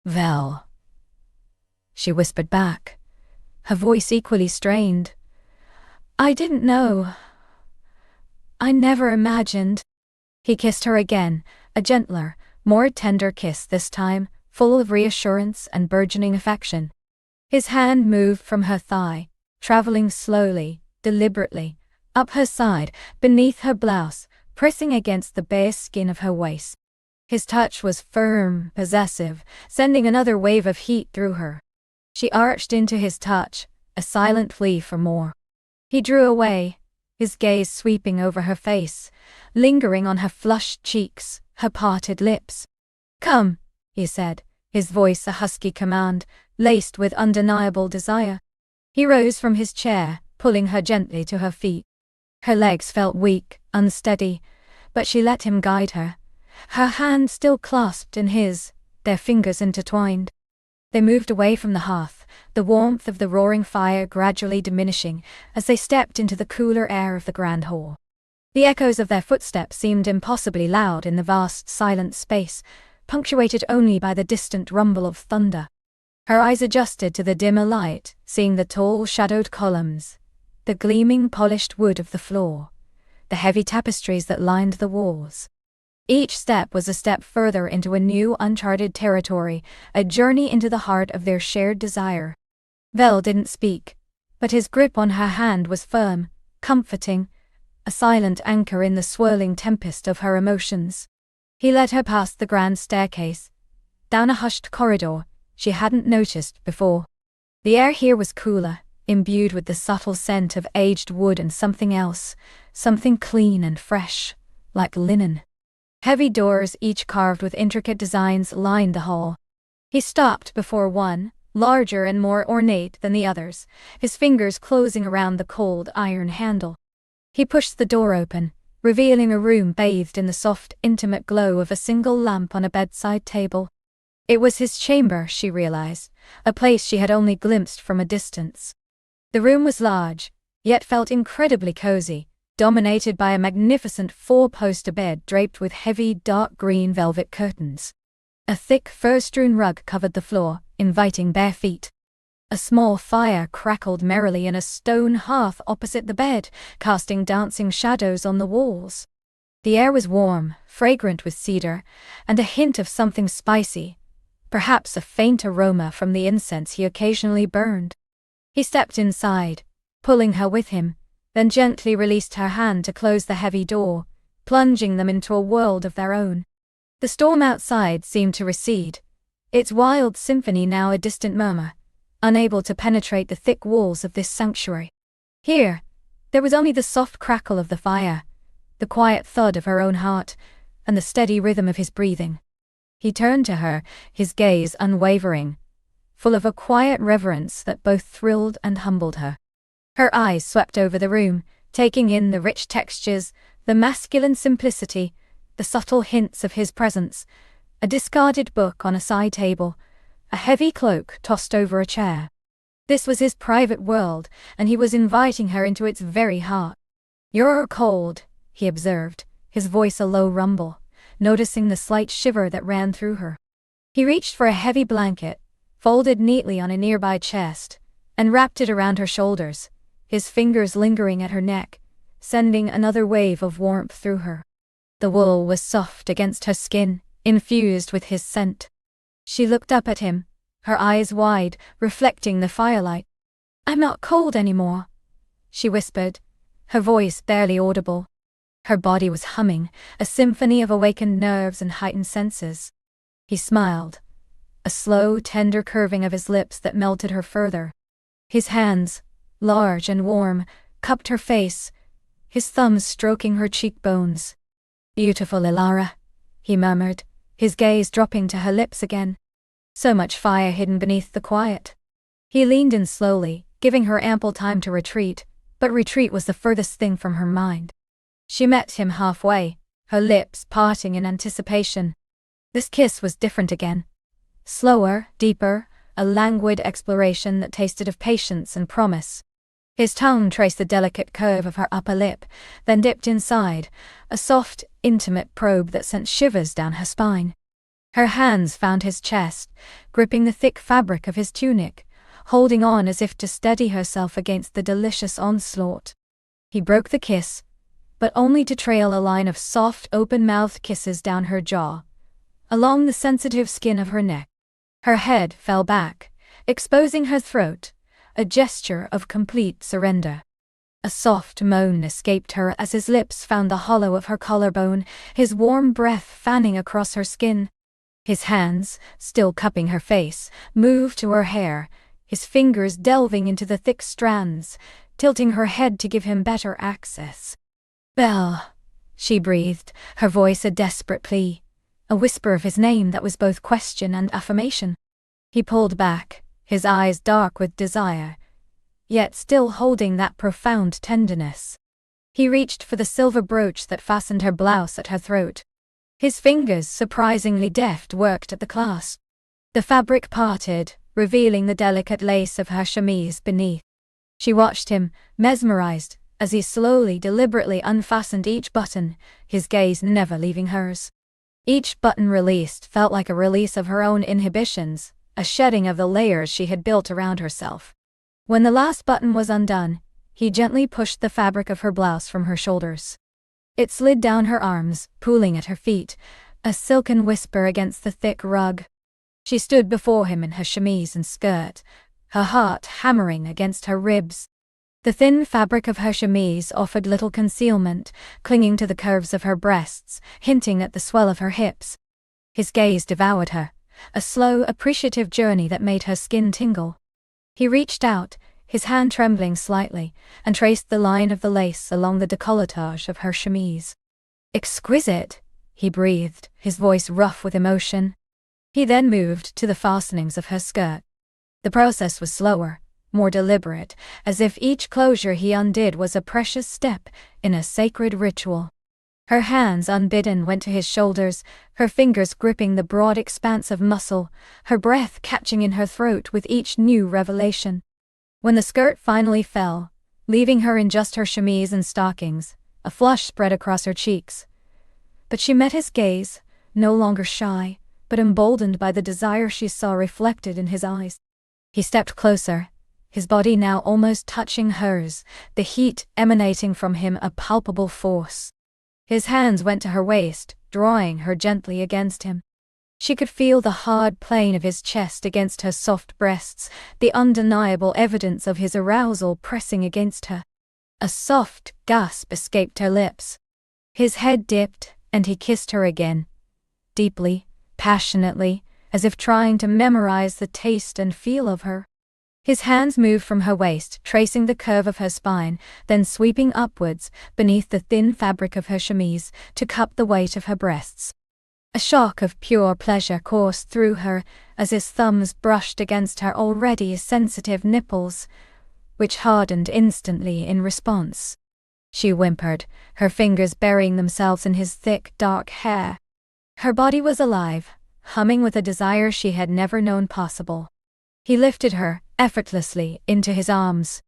"Vel," she whispered back, her voice equally strained. "I didn't know. I never imagined." He kissed her again, a gentler, more tender kiss this time, full of reassurance and burgeoning affection. His hand moved from her thigh, traveling slowly, deliberately, up her side, beneath her blouse, pressing against the bare skin of her waist. His touch was firm, possessive, sending another wave of heat through her. She arched into his touch, a silent plea for more. He drew away, his gaze sweeping over her face, lingering on her flushed cheeks, her parted lips. "Come," he said, his voice a husky command, laced with undeniable desire. He rose from his chair, pulling her gently to her feet. Her legs felt weak, unsteady, but she let him guide her, her hand still clasped in his, their fingers intertwined. They moved away from the hearth, the warmth of the roaring fire gradually diminishing as they stepped into the cooler air of the grand hall. The echoes of their footsteps seemed impossibly loud in the vast, silent space, punctuated only by the distant rumble of thunder. Her eyes adjusted to the dimmer light, seeing the tall, shadowed columns, the gleaming, polished wood of the floor, the heavy tapestries that lined the walls. Each step was a step further into a new, uncharted territory, a journey into the heart of their shared desire. Vel didn't speak, but his grip on her hand was firm, comforting, a silent anchor in the swirling tempest of her emotions. He led her past the grand staircase, down a hushed corridor she hadn't noticed before. The air here was cooler, imbued with the subtle scent of aged wood and something else, something clean and fresh, like linen. Heavy doors, each carved with intricate designs, lined the hall. He stopped before one, larger and more ornate than the others, his fingers closing around the cold iron handle. He pushed the door open, revealing a room bathed in the soft, intimate glow of a single lamp on a bedside table. It was his chamber, she realized, a place she had only glimpsed from a distance. The room was large, yet felt incredibly cozy, dominated by a magnificent four-poster bed draped with heavy, dark green velvet curtains. A thick, fur-strewn rug covered the floor, inviting bare feet. A small fire crackled merrily in a stone hearth opposite the bed, casting dancing shadows on the walls. The air was warm, fragrant with cedar, and a hint of something spicy, perhaps a faint aroma from the incense he occasionally burned. He stepped inside, pulling her with him, then gently released her hand to close the heavy door, plunging them into a world of their own. The storm outside seemed to recede, its wild symphony now a distant murmur, unable to penetrate the thick walls of this sanctuary. Here, there was only the soft crackle of the fire, the quiet thud of her own heart, and the steady rhythm of his breathing. He turned to her, his gaze unwavering, full of a quiet reverence that both thrilled and humbled her. Her eyes swept over the room, taking in the rich textures, the masculine simplicity, the subtle hints of his presence, a discarded book on a side table, a heavy cloak tossed over a chair. This was his private world, and he was inviting her into its very heart. "You're cold," he observed, his voice a low rumble, noticing the slight shiver that ran through her. He reached for a heavy blanket, folded neatly on a nearby chest, and wrapped it around her shoulders, his fingers lingering at her neck, sending another wave of warmth through her. The wool was soft against her skin, infused with his scent. She looked up at him, her eyes wide, reflecting the firelight. "I'm not cold anymore," she whispered, her voice barely audible. Her body was humming, a symphony of awakened nerves and heightened senses. He smiled, a slow, tender curving of his lips that melted her further. His hands, large and warm, cupped her face, his thumbs stroking her cheekbones. "Beautiful Ilara," he murmured, his gaze dropping to her lips again. So much fire hidden beneath the quiet. He leaned in slowly, giving her ample time to retreat, but retreat was the furthest thing from her mind. She met him halfway, her lips parting in anticipation. This kiss was different again. Slower, deeper, a languid exploration that tasted of patience and promise. His tongue traced the delicate curve of her upper lip, then dipped inside, a soft, intimate probe that sent shivers down her spine. Her hands found his chest, gripping the thick fabric of his tunic, holding on as if to steady herself against the delicious onslaught. He broke the kiss, but only to trail a line of soft, open-mouthed kisses down her jaw, along the sensitive skin of her neck. Her head fell back, exposing her throat, a gesture of complete surrender. A soft moan escaped her as his lips found the hollow of her collarbone, his warm breath fanning across her skin. His hands, still cupping her face, moved to her hair, his fingers delving into the thick strands, tilting her head to give him better access. "Belle," she breathed, her voice a desperate plea, a whisper of his name that was both question and affirmation. He pulled back, his eyes dark with desire, yet still holding that profound tenderness. He reached for the silver brooch that fastened her blouse at her throat. His fingers, surprisingly deft, worked at the clasp. The fabric parted, revealing the delicate lace of her chemise beneath. She watched him, mesmerized, as he slowly, deliberately unfastened each button, his gaze never leaving hers. Each button released felt like a release of her own inhibitions, a shedding of the layers she had built around herself. When the last button was undone, he gently pushed the fabric of her blouse from her shoulders. It slid down her arms, pooling at her feet, a silken whisper against the thick rug. She stood before him in her chemise and skirt, her heart hammering against her ribs. The thin fabric of her chemise offered little concealment, clinging to the curves of her breasts, hinting at the swell of her hips. His gaze devoured her, a slow, appreciative journey that made her skin tingle. He reached out, his hand trembling slightly, and traced the line of the lace along the décolletage of her chemise. "Exquisite," he breathed, his voice rough with emotion. He then moved to the fastenings of her skirt. The process was slower, more deliberate, as if each closure he undid was a precious step in a sacred ritual. Her hands, unbidden, went to his shoulders, her fingers gripping the broad expanse of muscle, her breath catching in her throat with each new revelation. When the skirt finally fell, leaving her in just her chemise and stockings, a flush spread across her cheeks. But she met his gaze, no longer shy, but emboldened by the desire she saw reflected in his eyes. He stepped closer, his body now almost touching hers, the heat emanating from him a palpable force. His hands went to her waist, drawing her gently against him. She could feel the hard plane of his chest against her soft breasts, the undeniable evidence of his arousal pressing against her. A soft gasp escaped her lips. His head dipped, and he kissed her again, deeply, passionately, as if trying to memorize the taste and feel of her. His hands moved from her waist, tracing the curve of her spine, then sweeping upwards, beneath the thin fabric of her chemise, to cup the weight of her breasts. A shock of pure pleasure coursed through her, as his thumbs brushed against her already sensitive nipples, which hardened instantly in response. She whimpered, her fingers burying themselves in his thick, dark hair. Her body was alive, humming with a desire she had never known possible. He lifted her, effortlessly, into his arms.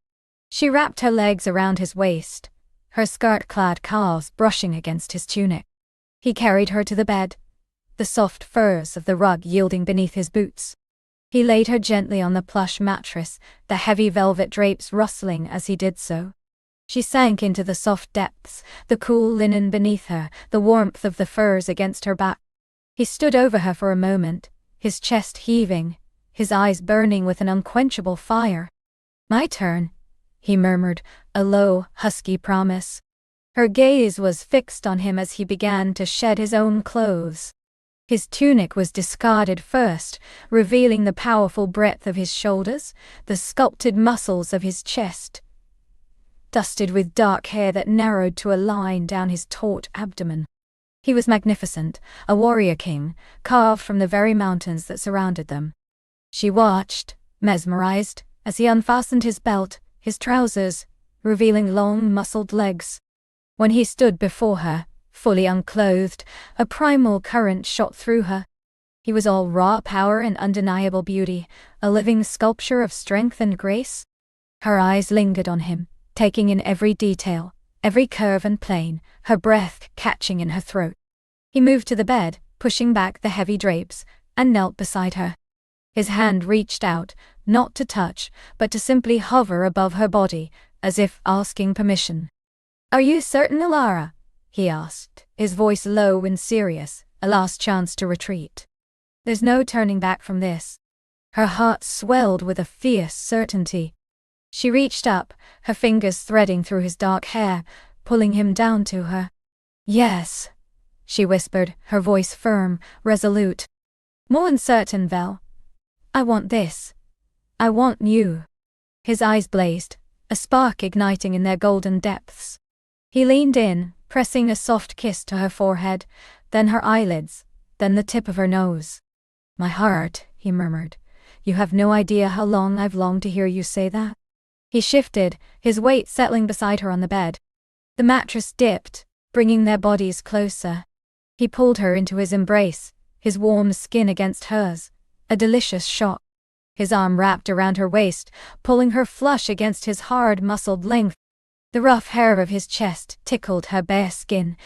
She wrapped her legs around his waist, her skirt-clad calves brushing against his tunic. He carried her to the bed, the soft furs of the rug yielding beneath his boots. He laid her gently on the plush mattress, the heavy velvet drapes rustling as he did so. She sank into the soft depths, the cool linen beneath her, the warmth of the furs against her back. He stood over her for a moment, his chest heaving, his eyes burning with an unquenchable fire. "My turn," he murmured, a low, husky promise. Her gaze was fixed on him as he began to shed his own clothes. His tunic was discarded first, revealing the powerful breadth of his shoulders, the sculpted muscles of his chest, dusted with dark hair that narrowed to a line down his taut abdomen. He was magnificent, a warrior king, carved from the very mountains that surrounded them. She watched, mesmerized, as he unfastened his belt, his trousers, revealing long, muscled legs. When he stood before her, fully unclothed, a primal current shot through her. He was all raw power and undeniable beauty, a living sculpture of strength and grace. Her eyes lingered on him, taking in every detail, every curve and plane, her breath catching in her throat. He moved to the bed, pushing back the heavy drapes, and knelt beside her. His hand reached out, not to touch, but to simply hover above her body, as if asking permission. "Are you certain, Alara?" he asked, his voice low and serious, a last chance to retreat. "There's no turning back from this." Her heart swelled with a fierce certainty. She reached up, her fingers threading through his dark hair, pulling him down to her. "Yes," she whispered, her voice firm, resolute. "More uncertain, Vel. I want this. I want you." His eyes blazed, a spark igniting in their golden depths. He leaned in, pressing a soft kiss to her forehead, then her eyelids, then the tip of her nose. "My heart," he murmured. "You have no idea how long I've longed to hear you say that." He shifted, his weight settling beside her on the bed. The mattress dipped, bringing their bodies closer. He pulled her into his embrace, his warm skin against hers, a delicious shock. His arm wrapped around her waist, pulling her flush against his hard, muscled length. The rough hair of his chest tickled her bare skin,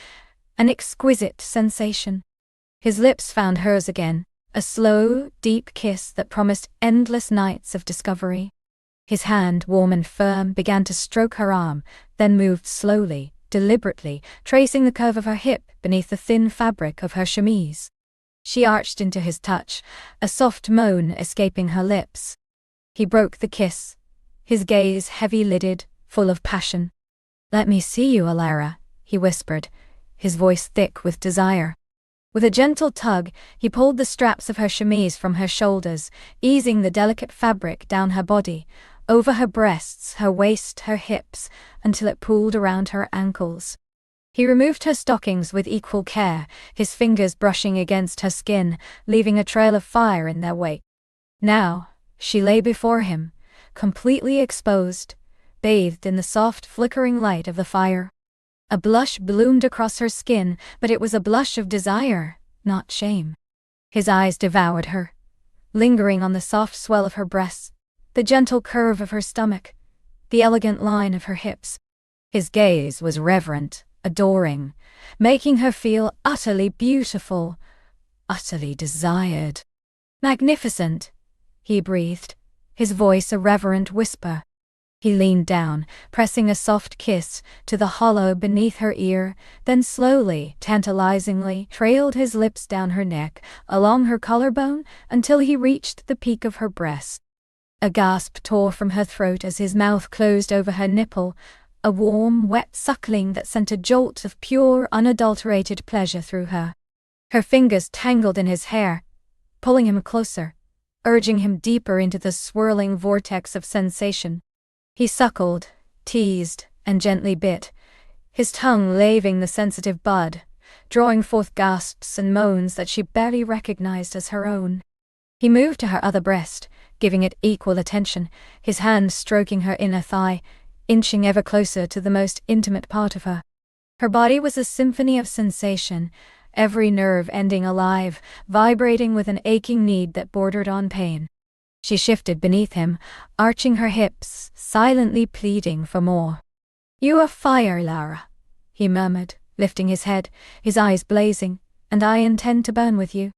an exquisite sensation. His lips found hers again, a slow, deep kiss that promised endless nights of discovery. His hand, warm and firm, began to stroke her arm, then moved slowly, deliberately, tracing the curve of her hip beneath the thin fabric of her chemise. She arched into his touch, a soft moan escaping her lips. He broke the kiss, his gaze heavy-lidded, full of passion. "Let me see you, Alara," he whispered, his voice thick with desire. With a gentle tug, he pulled the straps of her chemise from her shoulders, easing the delicate fabric down her body, over her breasts, her waist, her hips, until it pooled around her ankles. He removed her stockings with equal care, his fingers brushing against her skin, leaving a trail of fire in their wake. Now, she lay before him, completely exposed, bathed in the soft, flickering light of the fire. A blush bloomed across her skin, but it was a blush of desire, not shame. His eyes devoured her, lingering on the soft swell of her breasts, the gentle curve of her stomach, the elegant line of her hips. His gaze was reverent, adoring, making her feel utterly beautiful, utterly desired. "Magnificent," he breathed, his voice a reverent whisper. He leaned down, pressing a soft kiss to the hollow beneath her ear, then slowly, tantalizingly, trailed his lips down her neck, along her collarbone, until he reached the peak of her breast. A gasp tore from her throat as his mouth closed over her nipple, a warm, wet suckling that sent a jolt of pure, unadulterated pleasure through her. Her fingers tangled in his hair, pulling him closer, urging him deeper into the swirling vortex of sensation. He suckled, teased, and gently bit, his tongue laving the sensitive bud, drawing forth gasps and moans that she barely recognized as her own. He moved to her other breast, giving it equal attention, his hand stroking her inner thigh, inching ever closer to the most intimate part of her. Her body was a symphony of sensation, every nerve ending alive, vibrating with an aching need that bordered on pain. She shifted beneath him, arching her hips, silently pleading for more. "You are fire, Lara," he murmured, lifting his head, his eyes blazing, "and I intend to burn with you."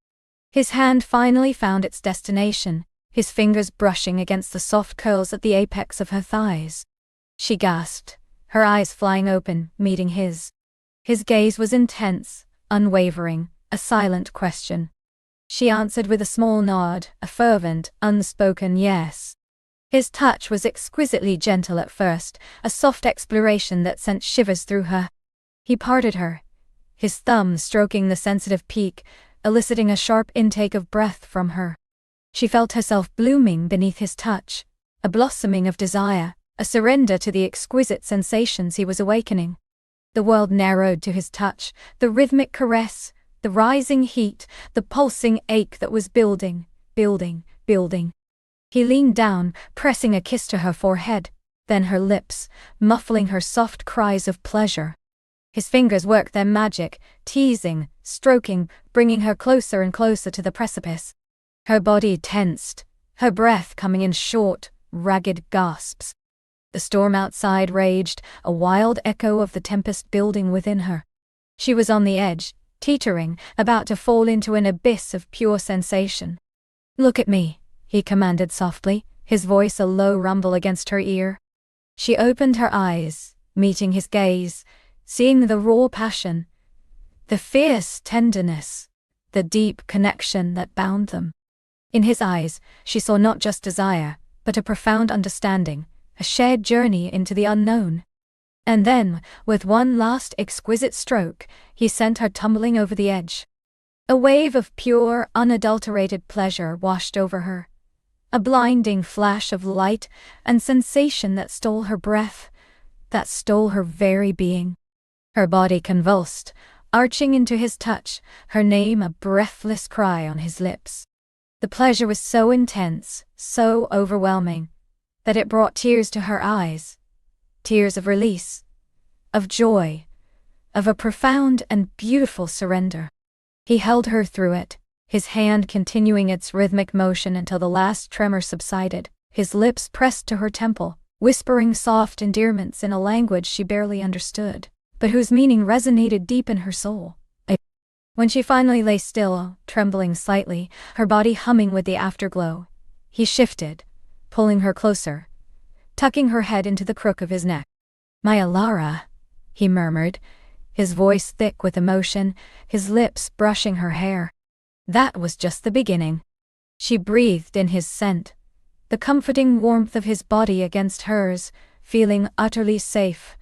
His hand finally found its destination, his fingers brushing against the soft curls at the apex of her thighs. She gasped, her eyes flying open, meeting his. His gaze was intense, unwavering, a silent question. She answered with a small nod, a fervent, unspoken yes. His touch was exquisitely gentle at first, a soft exploration that sent shivers through her. He parted her, his thumb stroking the sensitive peak, eliciting a sharp intake of breath from her. She felt herself blooming beneath his touch, a blossoming of desire, a surrender to the exquisite sensations he was awakening. The world narrowed to his touch, the rhythmic caress, the rising heat, the pulsing ache that was building, building, building. He leaned down, pressing a kiss to her forehead, then her lips, muffling her soft cries of pleasure. His fingers worked their magic, teasing, stroking, bringing her closer and closer to the precipice. Her body tensed, her breath coming in short, ragged gasps. The storm outside raged, a wild echo of the tempest building within her. She was on the edge, teetering, about to fall into an abyss of pure sensation. "Look at me," he commanded softly, his voice a low rumble against her ear. She opened her eyes, meeting his gaze, seeing the raw passion, the fierce tenderness, the deep connection that bound them. In his eyes, she saw not just desire, but a profound understanding, a shared journey into the unknown. And then, with one last exquisite stroke, he sent her tumbling over the edge. A wave of pure, unadulterated pleasure washed over her. a blinding flash of light and sensation that stole her breath, that stole her very being. Her body convulsed, arching into his touch, her name a breathless cry on his lips. The pleasure was so intense, so overwhelming, that it brought tears to her eyes, tears of release, of joy, of a profound and beautiful surrender. He held her through it, his hand continuing its rhythmic motion until the last tremor subsided, his lips pressed to her temple, whispering soft endearments in a language she barely understood, but whose meaning resonated deep in her soul. When she finally lay still, trembling slightly, her body humming with the afterglow, he shifted, pulling her closer, tucking her head into the crook of his neck. "My Alara," he murmured, his voice thick with emotion, his lips brushing her hair. That was just the beginning. She breathed in his scent, the comforting warmth of his body against hers, feeling utterly safe,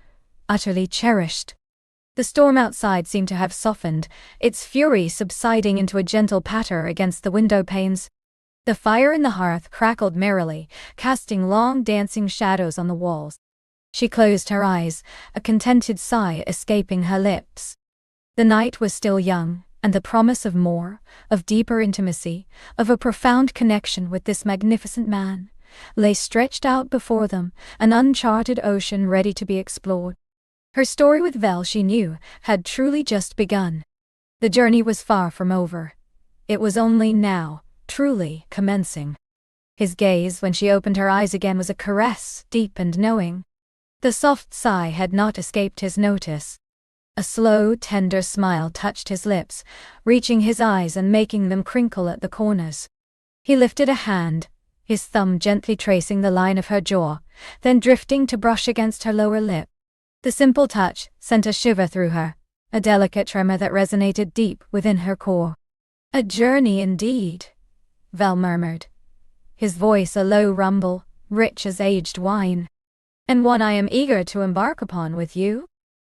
utterly cherished. The storm outside seemed to have softened, its fury subsiding into a gentle patter against the window panes. The fire in the hearth crackled merrily, casting long dancing shadows on the walls. She closed her eyes, a contented sigh escaping her lips. The night was still young, and the promise of more, of deeper intimacy, of a profound connection with this magnificent man, lay stretched out before them, an uncharted ocean ready to be explored. Her story with Vel, she knew, had truly just begun. The journey was far from over. It was only now, truly, commencing. His gaze, when she opened her eyes again, was a caress, deep and knowing. The soft sigh had not escaped his notice. A slow, tender smile touched his lips, reaching his eyes and making them crinkle at the corners. He lifted a hand, his thumb gently tracing the line of her jaw, then drifting to brush against her lower lip. The simple touch sent a shiver through her, a delicate tremor that resonated deep within her core. "A journey indeed," Vel murmured, his voice a low rumble, rich as aged wine. "And one I am eager to embark upon with you."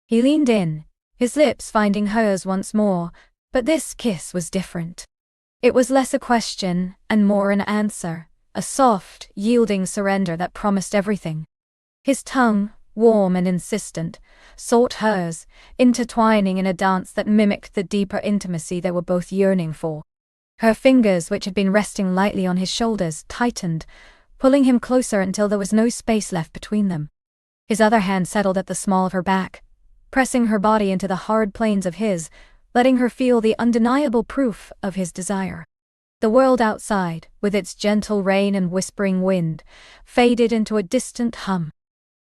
He leaned in, his lips finding hers once more, but this kiss was different. It was less a question and more an answer, a soft, yielding surrender that promised everything. His tongue, warm and insistent, sought hers, intertwining in a dance that mimicked the deeper intimacy they were both yearning for. Her fingers, which had been resting lightly on his shoulders, tightened, pulling him closer until there was no space left between them. His other hand settled at the small of her back, pressing her body into the hard planes of his, letting her feel the undeniable proof of his desire. The world outside, with its gentle rain and whispering wind, faded into a distant hum.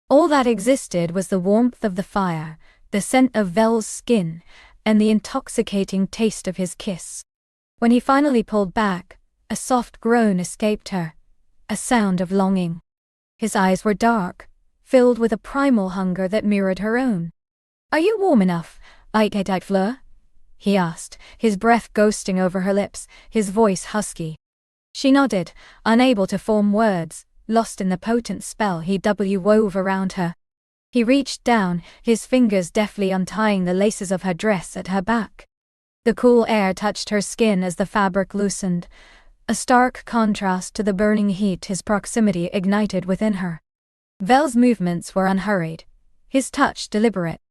All that existed was the warmth of the fire, the scent of Vel's skin, and the intoxicating taste of his kiss. When he finally pulled back, a soft groan escaped her, a sound of longing. His eyes were dark, filled with a primal hunger that mirrored her own. "Are you warm enough, Ike Fleur?" he asked, his breath ghosting over her lips, his voice husky. She nodded, unable to form words, lost in the potent spell he wove around her. He reached down, his fingers deftly untying the laces of her dress at her back. The cool air touched her skin as the fabric loosened, a stark contrast to the burning heat his proximity ignited within her. Vel's movements were unhurried, his touch deliberate.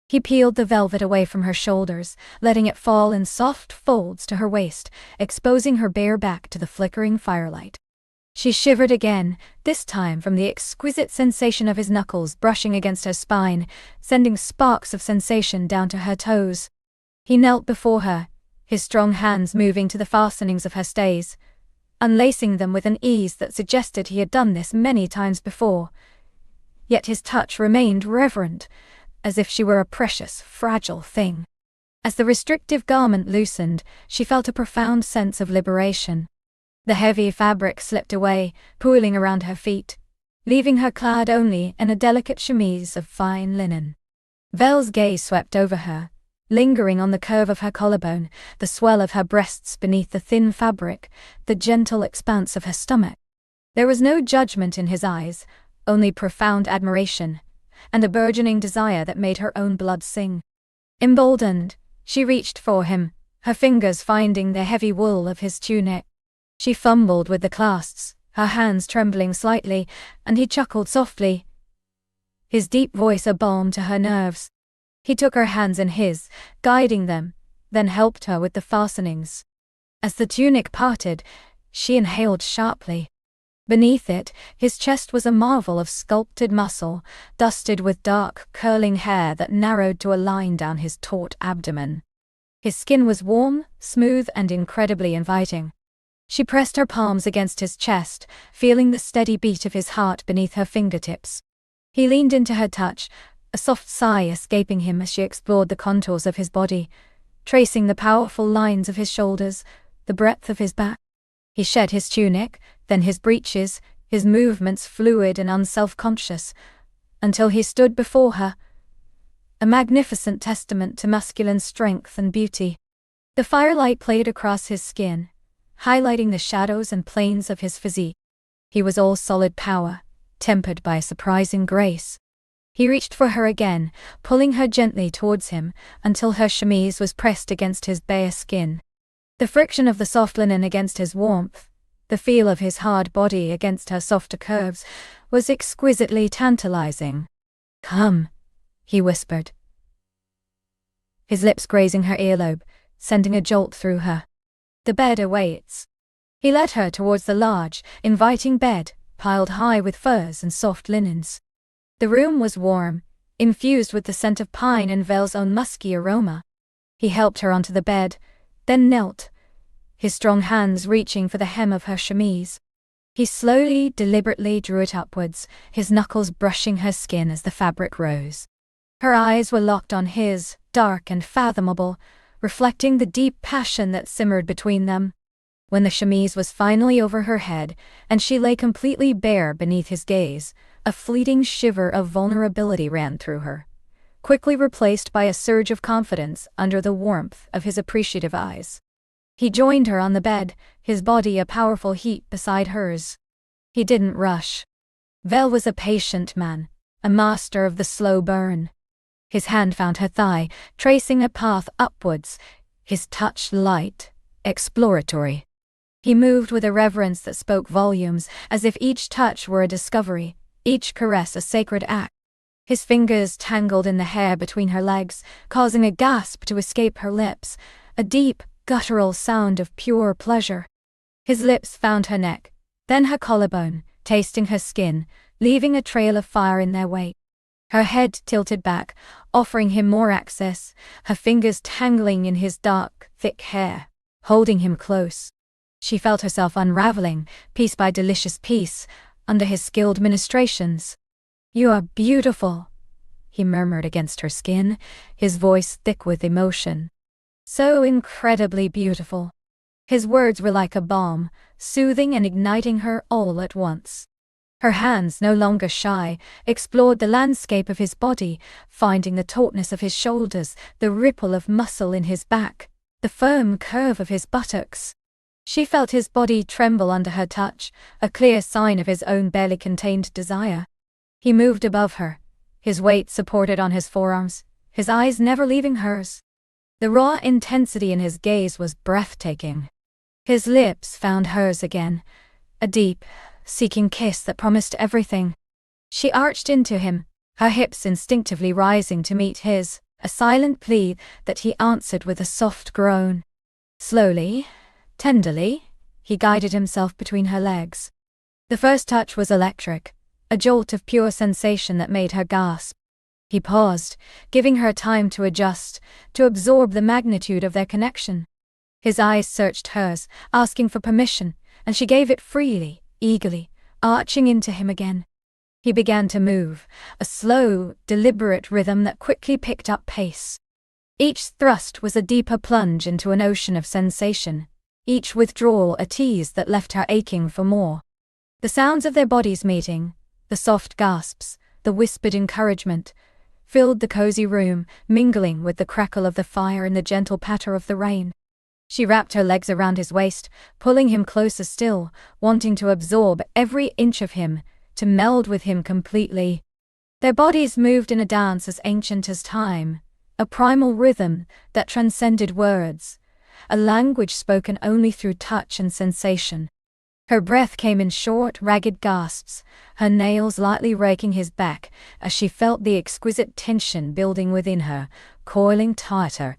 He peeled the velvet away from her shoulders, letting it fall in soft folds to her waist, exposing her bare back to the flickering firelight. She shivered again, this time from the exquisite sensation of his knuckles brushing against her spine, sending sparks of sensation down to her toes. He knelt before her, his strong hands moving to the fastenings of her stays, unlacing them with an ease that suggested he had done this many times before. Yet his touch remained reverent, as if she were a precious, fragile thing. As the restrictive garment loosened, she felt a profound sense of liberation. The heavy fabric slipped away, pooling around her feet, leaving her clad only in a delicate chemise of fine linen. Vel's gaze swept over her, lingering on the curve of her collarbone, the swell of her breasts beneath the thin fabric, the gentle expanse of her stomach. There was no judgment in his eyes, only profound admiration, and a burgeoning desire that made her own blood sing. Emboldened, she reached for him, her fingers finding the heavy wool of his tunic. She fumbled with the clasps, her hands trembling slightly, and he chuckled softly, his deep voice a balm to her nerves. He took her hands in his, guiding them, then helped her with the fastenings. As the tunic parted, she inhaled sharply. Beneath it, his chest was a marvel of sculpted muscle, dusted with dark, curling hair that narrowed to a line down his taut abdomen. His skin was warm, smooth, and incredibly inviting. She pressed her palms against his chest, feeling the steady beat of his heart beneath her fingertips. He leaned into her touch, a soft sigh escaping him as she explored the contours of his body, tracing the powerful lines of his shoulders, the breadth of his back. He shed his tunic, then his breeches, his movements fluid and unself-conscious, until he stood before her, a magnificent testament to masculine strength and beauty. The firelight played across his skin, highlighting the shadows and planes of his physique. He was all solid power, tempered by a surprising grace. He reached for her again, pulling her gently towards him, until her chemise was pressed against his bare skin. The friction of the soft linen against his warmth, the feel of his hard body against her softer curves, was exquisitely tantalizing. "Come," he whispered, his lips grazing her earlobe, sending a jolt through her. "The bed awaits." He led her towards the large, inviting bed, piled high with furs and soft linens. The room was warm, infused with the scent of pine and Vel's own musky aroma. He helped her onto the bed, then knelt, his strong hands reaching for the hem of her chemise. He slowly, deliberately drew it upwards, his knuckles brushing her skin as the fabric rose. Her eyes were locked on his, dark and fathomable, reflecting the deep passion that simmered between them. When the chemise was finally over her head, and she lay completely bare beneath his gaze, a fleeting shiver of vulnerability ran through her, quickly replaced by a surge of confidence under the warmth of his appreciative eyes. He joined her on the bed, his body a powerful heat beside hers. He didn't rush. Vel was a patient man, a master of the slow burn. His hand found her thigh, tracing a path upwards, his touch light, exploratory. He moved with a reverence that spoke volumes, as if each touch were a discovery, each caress a sacred act. His fingers tangled in the hair between her legs, causing a gasp to escape her lips, a deep, guttural sound of pure pleasure. His lips found her neck, then her collarbone, tasting her skin, leaving a trail of fire in their wake. Her head tilted back, offering him more access, her fingers tangling in his dark, thick hair, holding him close. She felt herself unraveling, piece by delicious piece, under his skilled ministrations. "You are beautiful," he murmured against her skin, his voice thick with emotion. "So incredibly beautiful." His words were like a balm, soothing and igniting her all at once. Her hands, no longer shy, explored the landscape of his body, finding the tautness of his shoulders, the ripple of muscle in his back, the firm curve of his buttocks. She felt his body tremble under her touch, a clear sign of his own barely contained desire. He moved above her, his weight supported on his forearms, his eyes never leaving hers. The raw intensity in his gaze was breathtaking. His lips found hers again, a deep, seeking kiss that promised everything. She arched into him, her hips instinctively rising to meet his, a silent plea that he answered with a soft groan. Slowly, tenderly, he guided himself between her legs. The first touch was electric, a jolt of pure sensation that made her gasp. He paused, giving her time to adjust, to absorb the magnitude of their connection. His eyes searched hers, asking for permission, and she gave it freely, eagerly, arching into him again. He began to move, a slow, deliberate rhythm that quickly picked up pace. Each thrust was a deeper plunge into an ocean of sensation, each withdrawal a tease that left her aching for more. The sounds of their bodies meeting, the soft gasps, the whispered encouragement, filled the cozy room, mingling with the crackle of the fire and the gentle patter of the rain. She wrapped her legs around his waist, pulling him closer still, wanting to absorb every inch of him, to meld with him completely. Their bodies moved in a dance as ancient as time, a primal rhythm that transcended words, a language spoken only through touch and sensation. Her breath came in short, ragged gasps, her nails lightly raking his back as she felt the exquisite tension building within her, coiling tighter,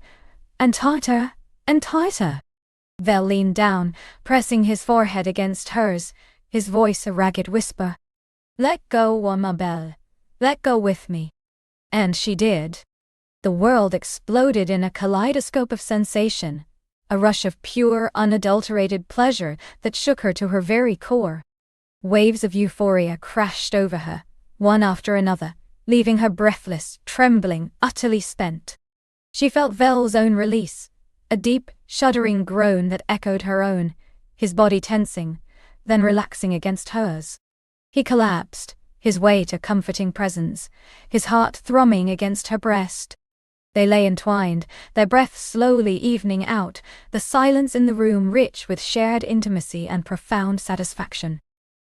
and tighter, and tighter. Vel leaned down, pressing his forehead against hers, his voice a ragged whisper. "Let go, ma belle. Let go with me." And she did. The world exploded in a kaleidoscope of sensation, a rush of pure, unadulterated pleasure that shook her to her very core. Waves of euphoria crashed over her, one after another, leaving her breathless, trembling, utterly spent. She felt Vel's own release, a deep, shuddering groan that echoed her own, his body tensing, then relaxing against hers. He collapsed, his weight a comforting presence, his heart thrumming against her breast. They lay entwined, their breaths slowly evening out, the silence in the room rich with shared intimacy and profound satisfaction.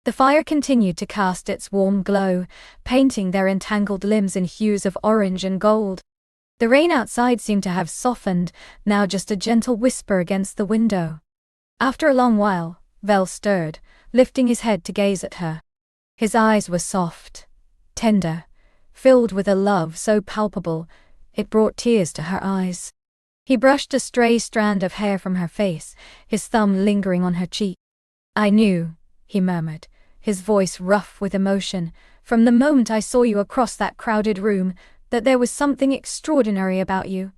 The fire continued to cast its warm glow, painting their entangled limbs in hues of orange and gold. The rain outside seemed to have softened, now just a gentle whisper against the window. After a long while, Vel stirred, lifting his head to gaze at her. His eyes were soft, tender, filled with a love so palpable, it brought tears to her eyes. He brushed a stray strand of hair from her face, his thumb lingering on her cheek. "I knew," he murmured, his voice rough with emotion, "from the moment I saw you across that crowded room, that there was something extraordinary about you.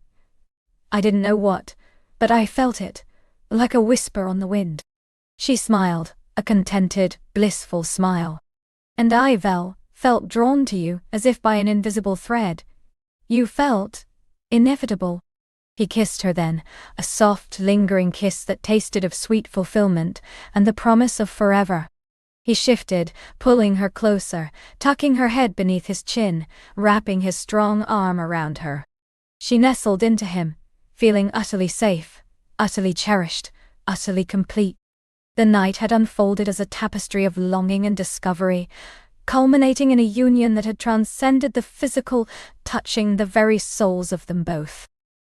I didn't know what, but I felt it, like a whisper on the wind." She smiled, a contented, blissful smile. "And I, Vel, felt drawn to you as if by an invisible thread. You felt inevitable." He kissed her then, a soft, lingering kiss that tasted of sweet fulfillment and the promise of forever. He shifted, pulling her closer, tucking her head beneath his chin, wrapping his strong arm around her. She nestled into him, feeling utterly safe, utterly cherished, utterly complete. The night had unfolded as a tapestry of longing and discovery, culminating in a union that had transcended the physical, touching the very souls of them both.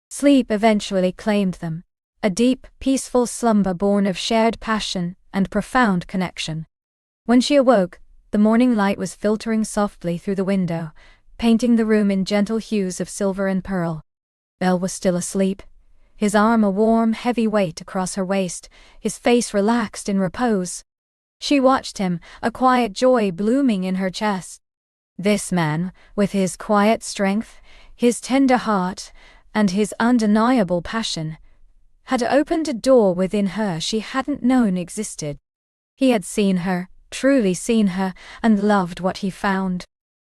Sleep eventually claimed them, a deep, peaceful slumber born of shared passion and profound connection. When she awoke, the morning light was filtering softly through the window, painting the room in gentle hues of silver and pearl. Vel was still asleep, his arm a warm, heavy weight across her waist, his face relaxed in repose. She watched him, a quiet joy blooming in her chest. This man, with his quiet strength, his tender heart, and his undeniable passion, had opened a door within her she hadn't known existed. He had seen her, truly seen her, and loved what he found.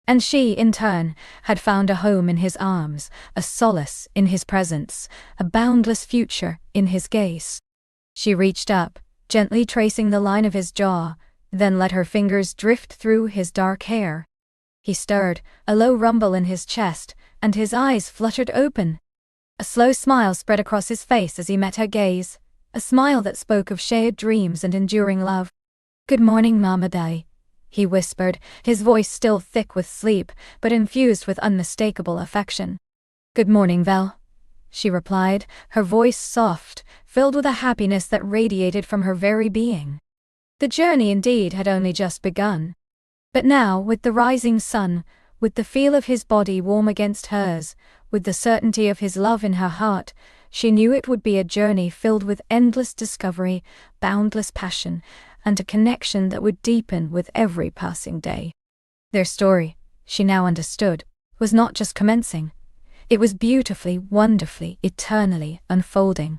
And she, in turn, had found a home in his arms, a solace in his presence, a boundless future in his gaze. She reached up, gently tracing the line of his jaw, then let her fingers drift through his dark hair. He stirred, a low rumble in his chest, and his eyes fluttered open. A slow smile spread across his face as he met her gaze, a smile that spoke of shared dreams and enduring love. "Good morning, Mama Day," he whispered, his voice still thick with sleep, but infused with unmistakable affection. "Good morning, Vel," she replied, her voice soft, filled with a happiness that radiated from her very being. The journey indeed had only just begun. But now, with the rising sun, with the feel of his body warm against hers, with the certainty of his love in her heart, she knew it would be a journey filled with endless discovery, boundless passion, and a connection that would deepen with every passing day. Their story, she now understood, was not just commencing. It was beautifully, wonderfully, eternally unfolding.